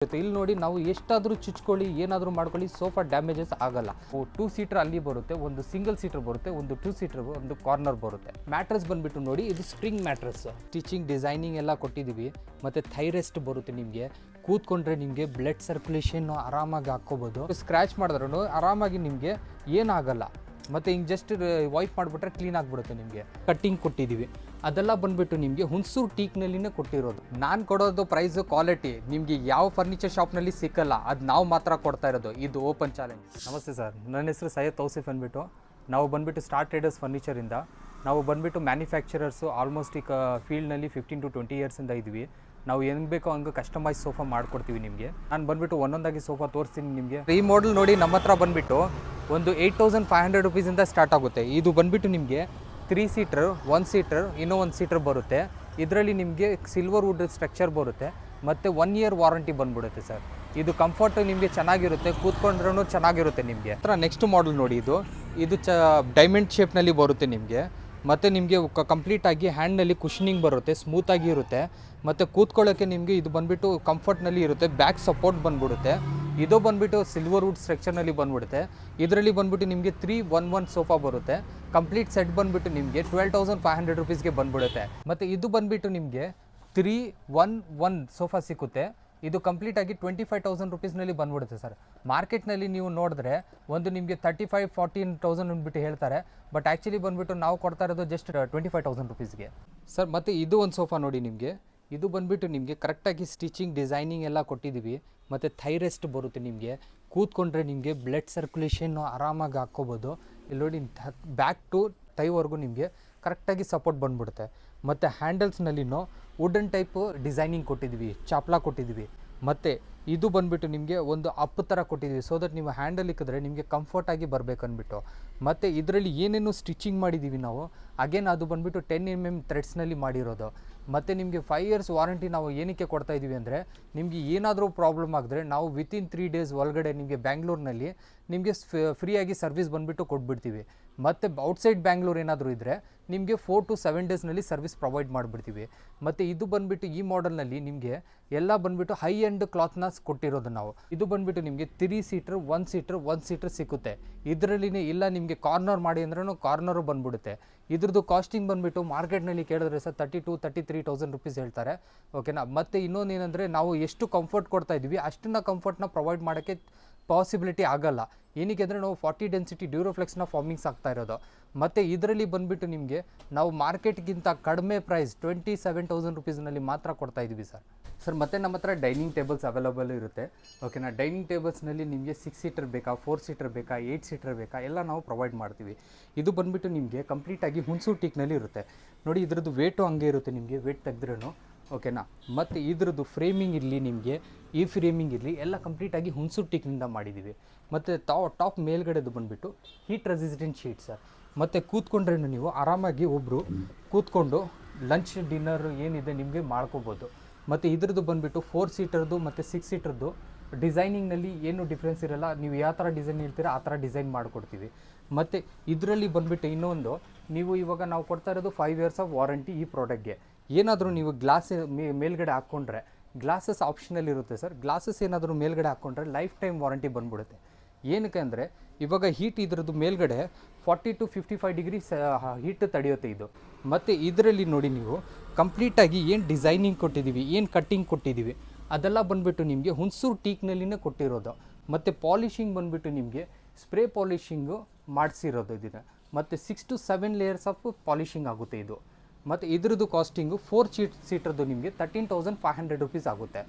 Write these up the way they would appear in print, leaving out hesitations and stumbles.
ಇಲ್ಲಿ ನೋಡಿ ನಾವು ಎಷ್ಟಾದರೂ ಚುಚ್ಕೊಳ್ಳಿ ಏನಾದರೂ ಮಾಡ್ಕೊಳ್ಳಿ ಸೋಫಾ ಡ್ಯಾಮೇಜಸ್ ಆಗಲ್ಲ. 2 ಸೀಟರ್ ಅಲ್ಲಿ ಬರುತ್ತೆ, ಒಂದು ಸಿಂಗಲ್ ಸೀಟರ್ ಬರುತ್ತೆ, ಒಂದು 2 ಸೀಟರ್ ಒಂದು ಕಾರ್ನರ್ ಬರುತ್ತೆ. ಮ್ಯಾಟ್ರೆಸ್ ಬಂದ್ಬಿಟ್ಟು ನೋಡಿ ಇದು ಸ್ಪ್ರಿಂಗ್ ಮ್ಯಾಟ್ರೆಸ್, ಸ್ಟಿಚಿಂಗ್ ಡಿಸೈನಿಂಗ್ ಎಲ್ಲ ಕೊಟ್ಟಿದ್ದೀವಿ. ಮತ್ತು ಥೈರೆಸ್ಟ್ ಬರುತ್ತೆ, ನಿಮಗೆ ಕೂತ್ಕೊಂಡ್ರೆ ನಿಮಗೆ ಬ್ಲಡ್ ಸರ್ಕ್ಯುಲೇಷನ್ ಆರಾಮಾಗಿ ಹಾಕ್ಕೋಬೋದು. ಸ್ಕ್ರ್ಯಾಚ್ ಮಾಡಿದ್ರೂ ಆರಾಮಾಗಿ ನಿಮಗೆ ಏನಾಗಲ್ಲ. ಮತ್ತು ಹಿಂಗೆ ಜಸ್ಟ್ ವೈಪ್ ಮಾಡಿಬಿಟ್ರೆ ಕ್ಲೀನ್ ಆಗಿಬಿಡುತ್ತೆ. ನಿಮಗೆ ಕಟ್ಟಿಂಗ್ ಕೊಟ್ಟಿದ್ದೀವಿ, ಅದೆಲ್ಲ ಬಂದುಬಿಟ್ಟು ನಿಮಗೆ ಹುಣಸೂರು ಟೀಕ್ನಲ್ಲಿನೇ ಕೊಟ್ಟಿರೋದು. ನಾನು ಕೊಡೋದು ಪ್ರೈಸು ಕ್ವಾಲಿಟಿ ನಿಮಗೆ ಯಾವ ಫರ್ನಿಚರ್ ಶಾಪ್ನಲ್ಲಿ ಸಿಕ್ಕಲ್ಲ, ಅದು ನಾವು ಮಾತ್ರ ಕೊಡ್ತಾ ಇರೋದು. ಇದು ಓಪನ್ ಚಾಲೆಂಜ್. ನಮಸ್ತೆ ಸರ್, ನನ್ನ ಹೆಸರು ಸೈಯದ್ ತೌಸಿಫ್ ಅಂದ್ಬಿಟ್ಟು. ನಾವು ಬಂದುಬಿಟ್ಟು ಸ್ಟಾರ್ ಟ್ರೇಡರ್ಸ್ ಫರ್ನಿಚರಿಂದ ನಾವು ಬಂದುಬಿಟ್ಟು ಮ್ಯಾನುಫ್ಯಾಕ್ಚರರ್ಸು ಆಲ್ಮೋಸ್ಟ್ ಈಗ ಫೀಲ್ಡ್ನಲ್ಲಿ 15 to 20 ಇಯರ್ಸಿಂದ ಇದ್ವಿ. ನಾವು ಹೆಂಗೆ ಬೇಕೋ ಹಂಗೆ ಕಸ್ಟಮೈಸ್ ಸೋಫಾ ಮಾಡಿಕೊಡ್ತೀವಿ ನಿಮಗೆ. ನಾನು ಬಂದುಬಿಟ್ಟು ಒಂದೊಂದಾಗಿ ಸೋಫಾ ತೋರಿಸ್ತೀನಿ ನಿಮಗೆ. ಈ ಮಾಡೆಲ್ ನೋಡಿ ನಮ್ಮ ಹತ್ರ ಬಂದುಬಿಟ್ಟು ಒಂದು 8500 ರುಪೀಸಿಂದ ಸ್ಟಾರ್ಟ್ ಆಗುತ್ತೆ. ಇದು ಬಂದುಬಿಟ್ಟು ನಿಮಗೆ 3 ಸೀಟರ್, 1 ಸೀಟರ್, ಇನ್ನೂ 1 ಸೀಟರ್ ಬರುತ್ತೆ. ಇದರಲ್ಲಿ ನಿಮಗೆ ಸಿಲ್ವರ್ ವುಡ್ ಸ್ಟ್ರಕ್ಚರ್ ಬರುತ್ತೆ ಮತ್ತು 1 ಇಯರ್ ವಾರಂಟಿ ಬಂದುಬಿಡುತ್ತೆ ಸರ್. ಇದು ಕಂಫರ್ಟ್ ನಿಮಗೆ ಚೆನ್ನಾಗಿರುತ್ತೆ, ಕೂತ್ಕೊಂಡ್ರೂ ಚೆನ್ನಾಗಿರುತ್ತೆ ನಿಮಗೆ. ಹತ್ರ ನೆಕ್ಸ್ಟ್ ಮಾಡೆಲ್ ನೋಡಿ, ಇದು ಡೈಮಂಡ್ ಶೇಪ್ನಲ್ಲಿ ಬರುತ್ತೆ ನಿಮಗೆ. ಮತ್ತು ನಿಮಗೆ ಕಂಪ್ಲೀಟಾಗಿ ಹ್ಯಾಂಡ್ನಲ್ಲಿ ಕುಷನಿಂಗ್ ಬರುತ್ತೆ, ಸ್ಮೂತಾಗಿ ಇರುತ್ತೆ. ಮತ್ತು ಕೂತ್ಕೊಳ್ಳೋಕ್ಕೆ ನಿಮಗೆ ಇದು ಬಂದುಬಿಟ್ಟು ಕಂಫರ್ಟ್ನಲ್ಲಿ ಇರುತ್ತೆ. ಬ್ಯಾಕ್ ಸಪೋರ್ಟ್ ಬಂದುಬಿಡುತ್ತೆ. ಇದು ಬಂದುಬಿಟ್ಟು ಸಿಲ್ವರ್ ವುಡ್ ಸ್ಟ್ರಕ್ಚರ್ನಲ್ಲಿ ಬಂದುಬಿಡುತ್ತೆ. ಇದರಲ್ಲಿ ಬಂದುಬಿಟ್ಟು ನಿಮಗೆ 311 ಸೋಫಾ ಬರುತ್ತೆ. ಕಂಪ್ಲೀಟ್ ಸೆಟ್ ಬಂದುಬಿಟ್ಟು ನಿಮಗೆ 12,500 ರುಪೀಸ್ಗೆ ಬಂದುಬಿಡುತ್ತೆ. ಮತ್ತು ಇದು ಬಂದುಬಿಟ್ಟು ನಿಮಗೆ 311 ಸೋಫಾ ಸಿಕ್ಕುತ್ತೆ. ಇದು ಕಂಪ್ಲೀಟಾಗಿ 25,000 ರುಪೀಸ್ನಲ್ಲಿ ಬಂದುಬಿಡುತ್ತೆ ಸರ್. ಮಾರ್ಕೆಟ್ನಲ್ಲಿ ನೀವು ನೋಡಿದ್ರೆ ಒಂದು ನಿಮಗೆ 35-40,000 ಅಂದ್ಬಿಟ್ಟು ಹೇಳ್ತಾರೆ. ಬಟ್ ಆ್ಯಕ್ಚುಲಿ ಬಂದುಬಿಟ್ಟು ನಾವು ಕೊಡ್ತಾ ಇರೋದು ಜಸ್ಟ್ 25,000 ರುಪೀಸ್ಗೆ ಸರ್. ಮತ್ತು ಇದು ಒಂದು ಸೋಫಾ ನೋಡಿ ನಿಮಗೆ. ಇದು ಬಂದುಬಿಟ್ಟು ನಿಮಗೆ ಕರೆಕ್ಟಾಗಿ ಸ್ಟಿಚಿಂಗ್ ಡಿಸೈನಿಂಗ್ ಎಲ್ಲ ಕೊಟ್ಟಿದ್ದೀವಿ. ಮತ್ತು ಥೈರೆಸ್ಟ್ ಬರುತ್ತೆ ನಿಮಗೆ. ಕೂತ್ಕೊಂಡ್ರೆ ನಿಮಗೆ ಬ್ಲಡ್ ಸರ್ಕ್ಯುಲೇಷನ್ನು ಆರಾಮಾಗಿ ಹಾಕ್ಕೋಬೋದು. ಇಲ್ಲಿ ನೋಡಿ ಬ್ಯಾಕ್ ಟು ಟೈವರೆಗೂ ನಿಮಗೆ ಕರೆಕ್ಟಾಗಿ ಸಪೋರ್ಟ್ ಬಂದುಬಿಡುತ್ತೆ. ಮತ್ತು ಹ್ಯಾಂಡಲ್ಸ್ನಲ್ಲಿನೂ ವುಡನ್ ಟೈಪ್ ಡಿಸೈನಿಂಗ್ ಕೊಟ್ಟಿದ್ದೀವಿ, ಚಾಪ್ಲಾ ಕೊಟ್ಟಿದ್ದೀವಿ. ಮತ್ತು ಇದು ಬಂದುಬಿಟ್ಟು ನಿಮಗೆ ಒಂದು ಅಪ್ ಥರ ಕೊಟ್ಟಿದ್ದೀವಿ, ಸೊ ದಟ್ ನೀವು ಹ್ಯಾಂಡಲ್ ಇಕ್ಕಿದ್ರೆ ನಿಮಗೆ ಕಂಫರ್ಟಾಗಿ ಬರಬೇಕನ್ಬಿಟ್ಟು. ಮತ್ತು ಇದರಲ್ಲಿ ಏನೇನು ಸ್ಟಿಚಿಂಗ್ ಮಾಡಿದ್ದೀವಿ ನಾವು, ಅಗೇನ್ ಅದು ಬಂದುಬಿಟ್ಟು 10 mm ಥ್ರೆಡ್ಸ್ನಲ್ಲಿ ಮಾಡಿರೋದು. ಮತ್ತು ನಿಮಗೆ 5 ಇಯರ್ಸ್ ವಾರಂಟಿ ನಾವು ಏನಕ್ಕೆ ಕೊಡ್ತಾ ಇದ್ದೀವಿ ಅಂದರೆ, ನಿಮಗೆ ಏನಾದರೂ ಪ್ರಾಬ್ಲಮ್ ಆಗಿದ್ರೆ ನಾವು ವಿತಿನ್ 3 ಡೇಸ್ ಒಳಗಡೆ ನಿಮಗೆ ಬ್ಯಾಂಗ್ಳೂರ್ನಲ್ಲಿ ನಿಮಗೆ ಫ್ರೀಯಾಗಿ ಸರ್ವಿಸ್ ಬಂದುಬಿಟ್ಟು ಕೊಟ್ಬಿಡ್ತೀವಿ. ಮತ್ತು ಔಟ್ಸೈಡ್ ಬ್ಯಾಂಗ್ಳೂರ್ ಏನಾದರೂ ಇದ್ದರೆ ನಿಮಗೆ 4 to 7 ಡೇಸ್ನಲ್ಲಿ ಸರ್ವಿಸ್ ಪ್ರೊವೈಡ್ ಮಾಡಿಬಿಡ್ತೀವಿ. ಮತ್ತು ಇದು ಬಂದುಬಿಟ್ಟು ಈ ಮಾಡೆಲ್ನಲ್ಲಿ ನಿಮಗೆ ಎಲ್ಲ ಬಂದುಬಿಟ್ಟು ಹೈ ಎಂಡ್ ಕ್ಲಾತ್ನ ಕೊಟ್ಟಿರೋದು ನಾವು. ಇದು ಬಂದುಬಿಟ್ಟು ನಿಮಗೆ 3 ಸೀಟರ್, 1 ಸೀಟರ್, 1 ಸೀಟರ್ ಸಿಕ್ಕುತ್ತೆ. ಇದರಲ್ಲಿನೇ ಇಲ್ಲ ನಿಮಗೆ ಕಾರ್ನರ್ ಮಾಡಿ ಅಂದ್ರೂ ಕಾರ್ನರು ಬಂದುಬಿಡುತ್ತೆ. ಇದ್ರದ್ದು ಕಾಸ್ಟಿಂಗ್ ಬಂದುಬಿಟ್ಟು ಮಾರ್ಕೆಟ್ನಲ್ಲಿ ಕೇಳಿದ್ರೆ ಸರ್ 32-33,000 ರುಪೀಸ್ ಹೇಳ್ತಾರೆ, ಓಕೆನಾ. ಮತ್ತು ಇನ್ನೊಂದು ಏನಂದರೆ ನಾವು ಎಷ್ಟು ಕಂಫರ್ಟ್ ಕೊಡ್ತಾ ಇದ್ದೀವಿ ಅಷ್ಟನ್ನು ಕಂಫರ್ಟ್ನ ಪ್ರೊವೈಡ್ ಮಾಡೋಕ್ಕೆ ಪಾಸಿಬಿಲಿಟಿ ಆಗಲ್ಲ. ಏನಕ್ಕೆ ಅಂದರೆ ನಾವು 40 ಡೆನ್ಸಿಟಿ ಡ್ಯೂರೋಫ್ಲೆಕ್ಸ್ನ ಫಾರ್ಮಿಂಗ್ಸ್ ಆಗ್ತಾ ಇರೋದು. ಮತ್ತು ಇದರಲ್ಲಿ ಬಂದುಬಿಟ್ಟು ನಿಮಗೆ ನಾವು ಮಾರ್ಕೆಟ್ಗಿಂತ ಕಡಿಮೆ ಪ್ರೈಸ್ 27,000 ರುಪೀಸ್ನಲ್ಲಿ ಮಾತ್ರ ಕೊಡ್ತಾ ಇದ್ದೀವಿ ಸರ್. ಮತ್ತು ನಮ್ಮ ಹತ್ರ ಡೈನಿಂಗ್ ಟೇಬಲ್ಸ್ ಅವೈಲಬಲ್ ಇರುತ್ತೆ, ಓಕೆನಾ. ಡೈನಿಂಗ್ ಟೇಬಲ್ಸ್ನಲ್ಲಿ ನಿಮಗೆ 6 ಸೀಟರ್ ಬೇಕಾ, 4 ಸೀಟರ್ ಬೇಕಾ, 8 ಸೀಟರ್ ಬೇಕಾ ಎಲ್ಲ ನಾವು ಪ್ರೊವೈಡ್ ಮಾಡ್ತೀವಿ. ಇದು ಬಂದುಬಿಟ್ಟು ನಿಮಗೆ ಕಂಪ್ಲೀಟಾಗಿ ಹುಣಸೂರು ಟೀಕ್ನಲ್ಲಿ ಇರುತ್ತೆ ನೋಡಿ. ಇದ್ರದ್ದು ವೇಟು ಹಂಗೆ ಇರುತ್ತೆ ನಿಮಗೆ, ವೇಟ್ ತೆಗೆದ್ರೂ, ಓಕೆನಾ. ಮತ್ತು ಇದ್ರದ್ದು ಫ್ರೇಮಿಂಗ್ ಇರಲಿ, ನಿಮಗೆ ಈ ಫ್ರೇಮಿಂಗ್ ಇರಲಿ ಎಲ್ಲ ಕಂಪ್ಲೀಟಾಗಿ ಹುಣಸೂರು ಟೀಕ್ನಿಂದ ಮಾಡಿದ್ದೀವಿ. ಮತ್ತು ಟಾಪ್ ಮೇಲ್ಗಡೆದು ಬಂದುಬಿಟ್ಟು ಹೀಟ್ ರೆಸಿಸ್ಟೆಂಟ್ ಶೀಟ್ ಸರ್. ಮತ್ತು ಕೂತ್ಕೊಂಡ್ರೆ ನೀವು ಆರಾಮಾಗಿ ಒಬ್ಬರು ಕೂತ್ಕೊಂಡು ಲಂಚ್ ಡಿನ್ನರ್ ಏನಿದೆ ನಿಮಗೆ ಮಾಡ್ಕೋಬೋದು. ಮತ್ತು ಇದ್ರದ್ದು ಬಂದುಬಿಟ್ಟು 4 ಸೀಟರ್ದು ಮತ್ತು 6 ಸೀಟರ್ದು ಡಿಸೈನಿಂಗ್ನಲ್ಲಿ ಏನು ಡಿಫ್ರೆನ್ಸ್ ಇರೋಲ್ಲ. ನೀವು ಯಾವ ಥರ ಡಿಸೈನ್ ಹೇಳ್ತೀರಾ ಆ ಥರ ಡಿಸೈನ್ ಮಾಡಿಕೊಡ್ತೀವಿ. ಮತ್ತು ಇದರಲ್ಲಿ ಬಂದುಬಿಟ್ಟು ಇನ್ನೊಂದು, ನೀವು ಇವಾಗ ನಾವು ಕೊಡ್ತಾ ಇರೋದು 5 ಇಯರ್ಸ್ ಆಫ್ ವಾರಂಟಿ ಈ ಪ್ರಾಡಕ್ಟ್ಗೆ. ಏನಾದರೂ ನೀವು ಗ್ಲಾಸ್ ಮೇಲ್ಗಡೆ ಹಾಕ್ಕೊಂಡ್ರೆ ಗ್ಲಾಸಸ್ ಆಪ್ಷನಲ್ ಇರುತ್ತೆ ಸರ್. ಗ್ಲಾಸಸ್ ಏನಾದರೂ ಮೇಲ್ಗಡೆ ಹಾಕ್ಕೊಂಡ್ರೆ ಲೈಫ್ ಟೈಮ್ ವಾರಂಟಿ ಬಂದ್ಬಿಡುತ್ತೆ. ಏನಕ್ಕೆ ಅಂದರೆ ಇವಾಗ ಹೀಟ್ ಇದ್ರದ್ದು ಮೇಲ್ಗಡೆ 40 to 55 ಡಿಗ್ರಿ ಹೀಟ್ ತಡೆಯುತ್ತೆ ಇದು. ಮತ್ತು ಇದರಲ್ಲಿ ನೋಡಿ ನೀವು ಕಂಪ್ಲೀಟಾಗಿ ಏನು ಡಿಸೈನಿಂಗ್ ಕೊಟ್ಟಿದ್ದೀವಿ, ಏನು ಕಟ್ಟಿಂಗ್ ಕೊಟ್ಟಿದ್ದೀವಿ ಅದೆಲ್ಲ ಬಂದುಬಿಟ್ಟು ನಿಮಗೆ ಹುಣಸೂರು ಟೀಕ್ನಲ್ಲಿನೇ ಕೊಟ್ಟಿರೋದು. ಮತ್ತು ಪಾಲಿಷಿಂಗ್ ಬಂದುಬಿಟ್ಟು ನಿಮಗೆ ಸ್ಪ್ರೇ ಪಾಲಿಷಿಂಗು ಮಾಡಿಸಿರೋದು ಇದನ್ನು. ಮತ್ತು 6 to 7 ಲೇಯರ್ಸ್ ಆಫ್ ಪಾಲಿಷಿಂಗ್ ಆಗುತ್ತೆ ಇದು. ಮತ್ತು ಇದ್ರದ್ದು ಕಾಸ್ಟಿಂಗು 4 ಸೀಟರ್ದು ನಿಮಗೆ 13,500 ರುಪೀಸ್ ಆಗುತ್ತೆ.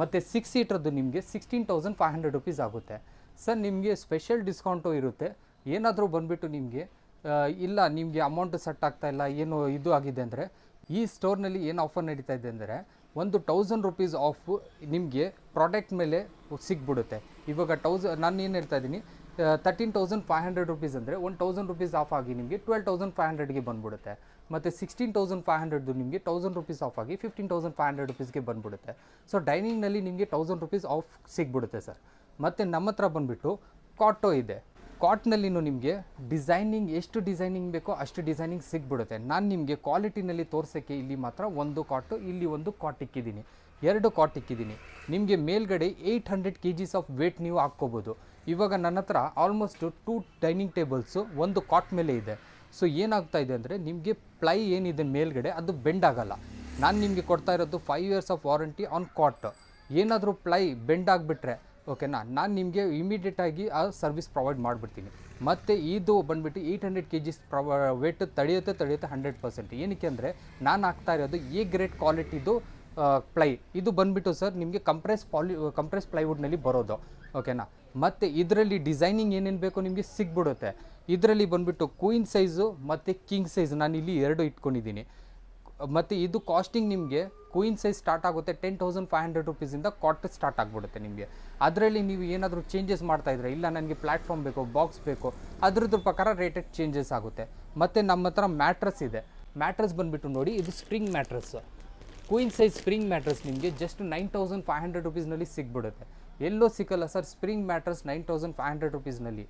ಮತ್ತು 6 ಸೀಟರ್ದು ನಿಮಗೆ 16,500 ರುಪೀಸ್ ಆಗುತ್ತೆ ಸರ್. ನಿಮಗೆ ಸ್ಪೆಷಲ್ ಡಿಸ್ಕೌಂಟು ಇರುತ್ತೆ. ಏನಾದರೂ ಬಂದುಬಿಟ್ಟು ನಿಮಗೆ ಇಲ್ಲ ನಿಮಗೆ ಅಮೌಂಟ್ ಸೆಟ್ ಆಗ್ತಾಯಿಲ್ಲ, ಏನು ಇದು ಆಗಿದೆ ಅಂದರೆ, ಈ ಸ್ಟೋರ್ನಲ್ಲಿ ಏನು ಆಫರ್ ನಡೀತಾ ಇದೆ ಅಂದರೆ 1,000 ರುಪೀಸ್ ಆಫ್ ನಿಮಗೆ ಪ್ರಾಡಕ್ಟ್ ಮೇಲೆ ಸಿಕ್ಬಿಡುತ್ತೆ. ಇವಾಗ ನಾನು ಏನು ಹೇಳ್ತಾ ಇದ್ದೀನಿ, 13,500 ರುಪೀಸ್ ಅಂದರೆ 1,000 ರುಪೀಸ್ ಆಫ್ ಆಗಿ ನಿಮಗೆ 12,500ಗೆ ಬಂದುಬಿಡುತ್ತೆ. ಮತ್ತು 16,500 ನಿಮಗೆ 1,000 ರುಪೀಸ್ ಆಫ್ ಆಗಿ 15,500 ರುಪೀಸ್ಗೆ ಬಂದುಬಿಡುತ್ತೆ. ಸೊ ಡೈನಿಂಗ್ನಲ್ಲಿ ನಿಮಗೆ 1,000 ರುಪೀಸ್ ಆಫ್ ಸಿಗ್ಬಿಡುತ್ತೆ ಸರ್. ಮತ್ತು ನಮ್ಮ ಹತ್ರ ಬಂದುಬಿಟ್ಟು ಕಾಟೋ ಇದೆ. ಕಾಟ್ನಲ್ಲಿನೂ ನಿಮಗೆ ಡಿಸೈನಿಂಗ್ ಎಷ್ಟು ಡಿಸೈನಿಂಗ್ ಬೇಕೋ ಅಷ್ಟು ಡಿಸೈನಿಂಗ್ ಸಿಗ್ಬಿಡುತ್ತೆ. ನಾನು ನಿಮಗೆ ಕ್ವಾಲಿಟಿನಲ್ಲಿ ತೋರಿಸೋಕ್ಕೆ ಇಲ್ಲಿ ಮಾತ್ರ ಒಂದು ಕಾಟು, ಇಲ್ಲಿ ಒಂದು ಕಾಟ್ ಇಕ್ಕಿದ್ದೀನಿ. 2 ಕಾಟ್ ಇಕ್ಕಿದ್ದೀನಿ. ನಿಮಗೆ ಮೇಲ್ಗಡೆ 800 kgs ಆಫ್ ವೇಟ್ ನೀವು ಹಾಕ್ಕೋಬೋದು. ಇವಾಗ ನನ್ನ ಹತ್ರ ಆಲ್ಮೋಸ್ಟ್ 2 ಡೈನಿಂಗ್ ಟೇಬಲ್ಸು ಒಂದು ಕಾಟ್ ಮೇಲೆ ಇದೆ. ಸೊ ಏನಾಗ್ತಾ ಇದೆ ಅಂದರೆ ನಿಮಗೆ ಪ್ಲೈ ಏನಿದೆ ಮೇಲ್ಗಡೆ ಅದು ಬೆಂಡ್ ಆಗಲ್ಲ. ನಾನು ನಿಮಗೆ ಕೊಡ್ತಾ ಇರೋದು 5 years ಆಫ್ ವಾರಂಟಿ ಆನ್ ಕಾಟ್. ಏನಾದರೂ ಪ್ಲೈ ಬೆಂಡ್ ಆಗಿಬಿಟ್ರೆ ಓಕೆನಾ, ನಾನು ನಿಮಗೆ ಇಮಿಡಿಯೇಟಾಗಿ ಆ ಸರ್ವಿಸ್ ಪ್ರೊವೈಡ್ ಮಾಡಿಬಿಡ್ತೀನಿ. ಮತ್ತು ಇದು ಬಂದುಬಿಟ್ಟು 800 kgs ವೇಟ್ ತಡೆಯುತ್ತೆ 100%. ಏನಕ್ಕೆ ಅಂದರೆ ನಾನು ಹಾಕ್ತಾ ಇರೋದು ಎ ಗ್ರೇಡ್ ಕ್ವಾಲಿಟಿದು ಪ್ಲೈ. ಇದು ಬಂದುಬಿಟ್ಟು ಸರ್ ನಿಮಗೆ ಕಂಪ್ರೆಸ್ ಪ್ಲೈವುಡ್ನಲ್ಲಿ ಬರೋದು ಓಕೆನಾ. ಮತ್ತು ಇದರಲ್ಲಿ ಡಿಸೈನಿಂಗ್ ಏನೇನು ಬೇಕೋ ನಿಮಗೆ ಸಿಗ್ಬಿಡುತ್ತೆ. ಇದರಲ್ಲಿ ಬಂದುಬಿಟ್ಟು ಕ್ವೀನ್ ಸೈಜು ಮತ್ತು ಕಿಂಗ್ ಸೈಜ್ ನಾನು ಇಲ್ಲಿ 2 ಇಟ್ಕೊಂಡಿದ್ದೀನಿ. ಮತ್ತು ಇದು ಕಾಸ್ಟಿಂಗ್ ನಿಮಗೆ ಕ್ವೀನ್ ಸೈಜ್ ಸ್ಟಾರ್ಟ್ ಆಗುತ್ತೆ 10,500 ರೂಪೀಸಿಂದ ಕಾಟ್ ಸ್ಟಾರ್ಟ್ ಆಗಿಬಿಡುತ್ತೆ ನಿಮಗೆ. ಅದರಲ್ಲಿ ನೀವು ಏನಾದರೂ ಚೇಂಜಸ್ ಮಾಡ್ತಾಯಿದ್ರೆ, ಇಲ್ಲ ನನಗೆ ಪ್ಲ್ಯಾಟ್ಫಾರ್ಮ್ ಬೇಕು, ಬಾಕ್ಸ್ ಬೇಕು, ಅದ್ರದ್ದು ಪ್ರಕಾರ ರೇಟೆಡ್ ಚೇಂಜಸ್ ಆಗುತ್ತೆ. ಮತ್ತು ನಮ್ಮ ಹತ್ರ ಮ್ಯಾಟ್ರಸ್ ಇದೆ. ಮ್ಯಾಟ್ರಸ್ ಬಂದುಬಿಟ್ಟು ನೋಡಿ, ಇದು spring mattress, queen size spring mattress ನಿಮಗೆ ಜಸ್ಟ್ 9,500 ರೂಪೀಸ್ನಲ್ಲಿ ಸಿಗ್ಬಿಡುತ್ತೆ. ಎಲ್ಲೋ ಸಿಕ್ಕಲ್ಲ ಸರ್ ಸ್ಪ್ರಿಂಗ್ ಮ್ಯಾಟ್ರಸ್ 9,500 ರೂಪೀಸ್ನಲ್ಲಿ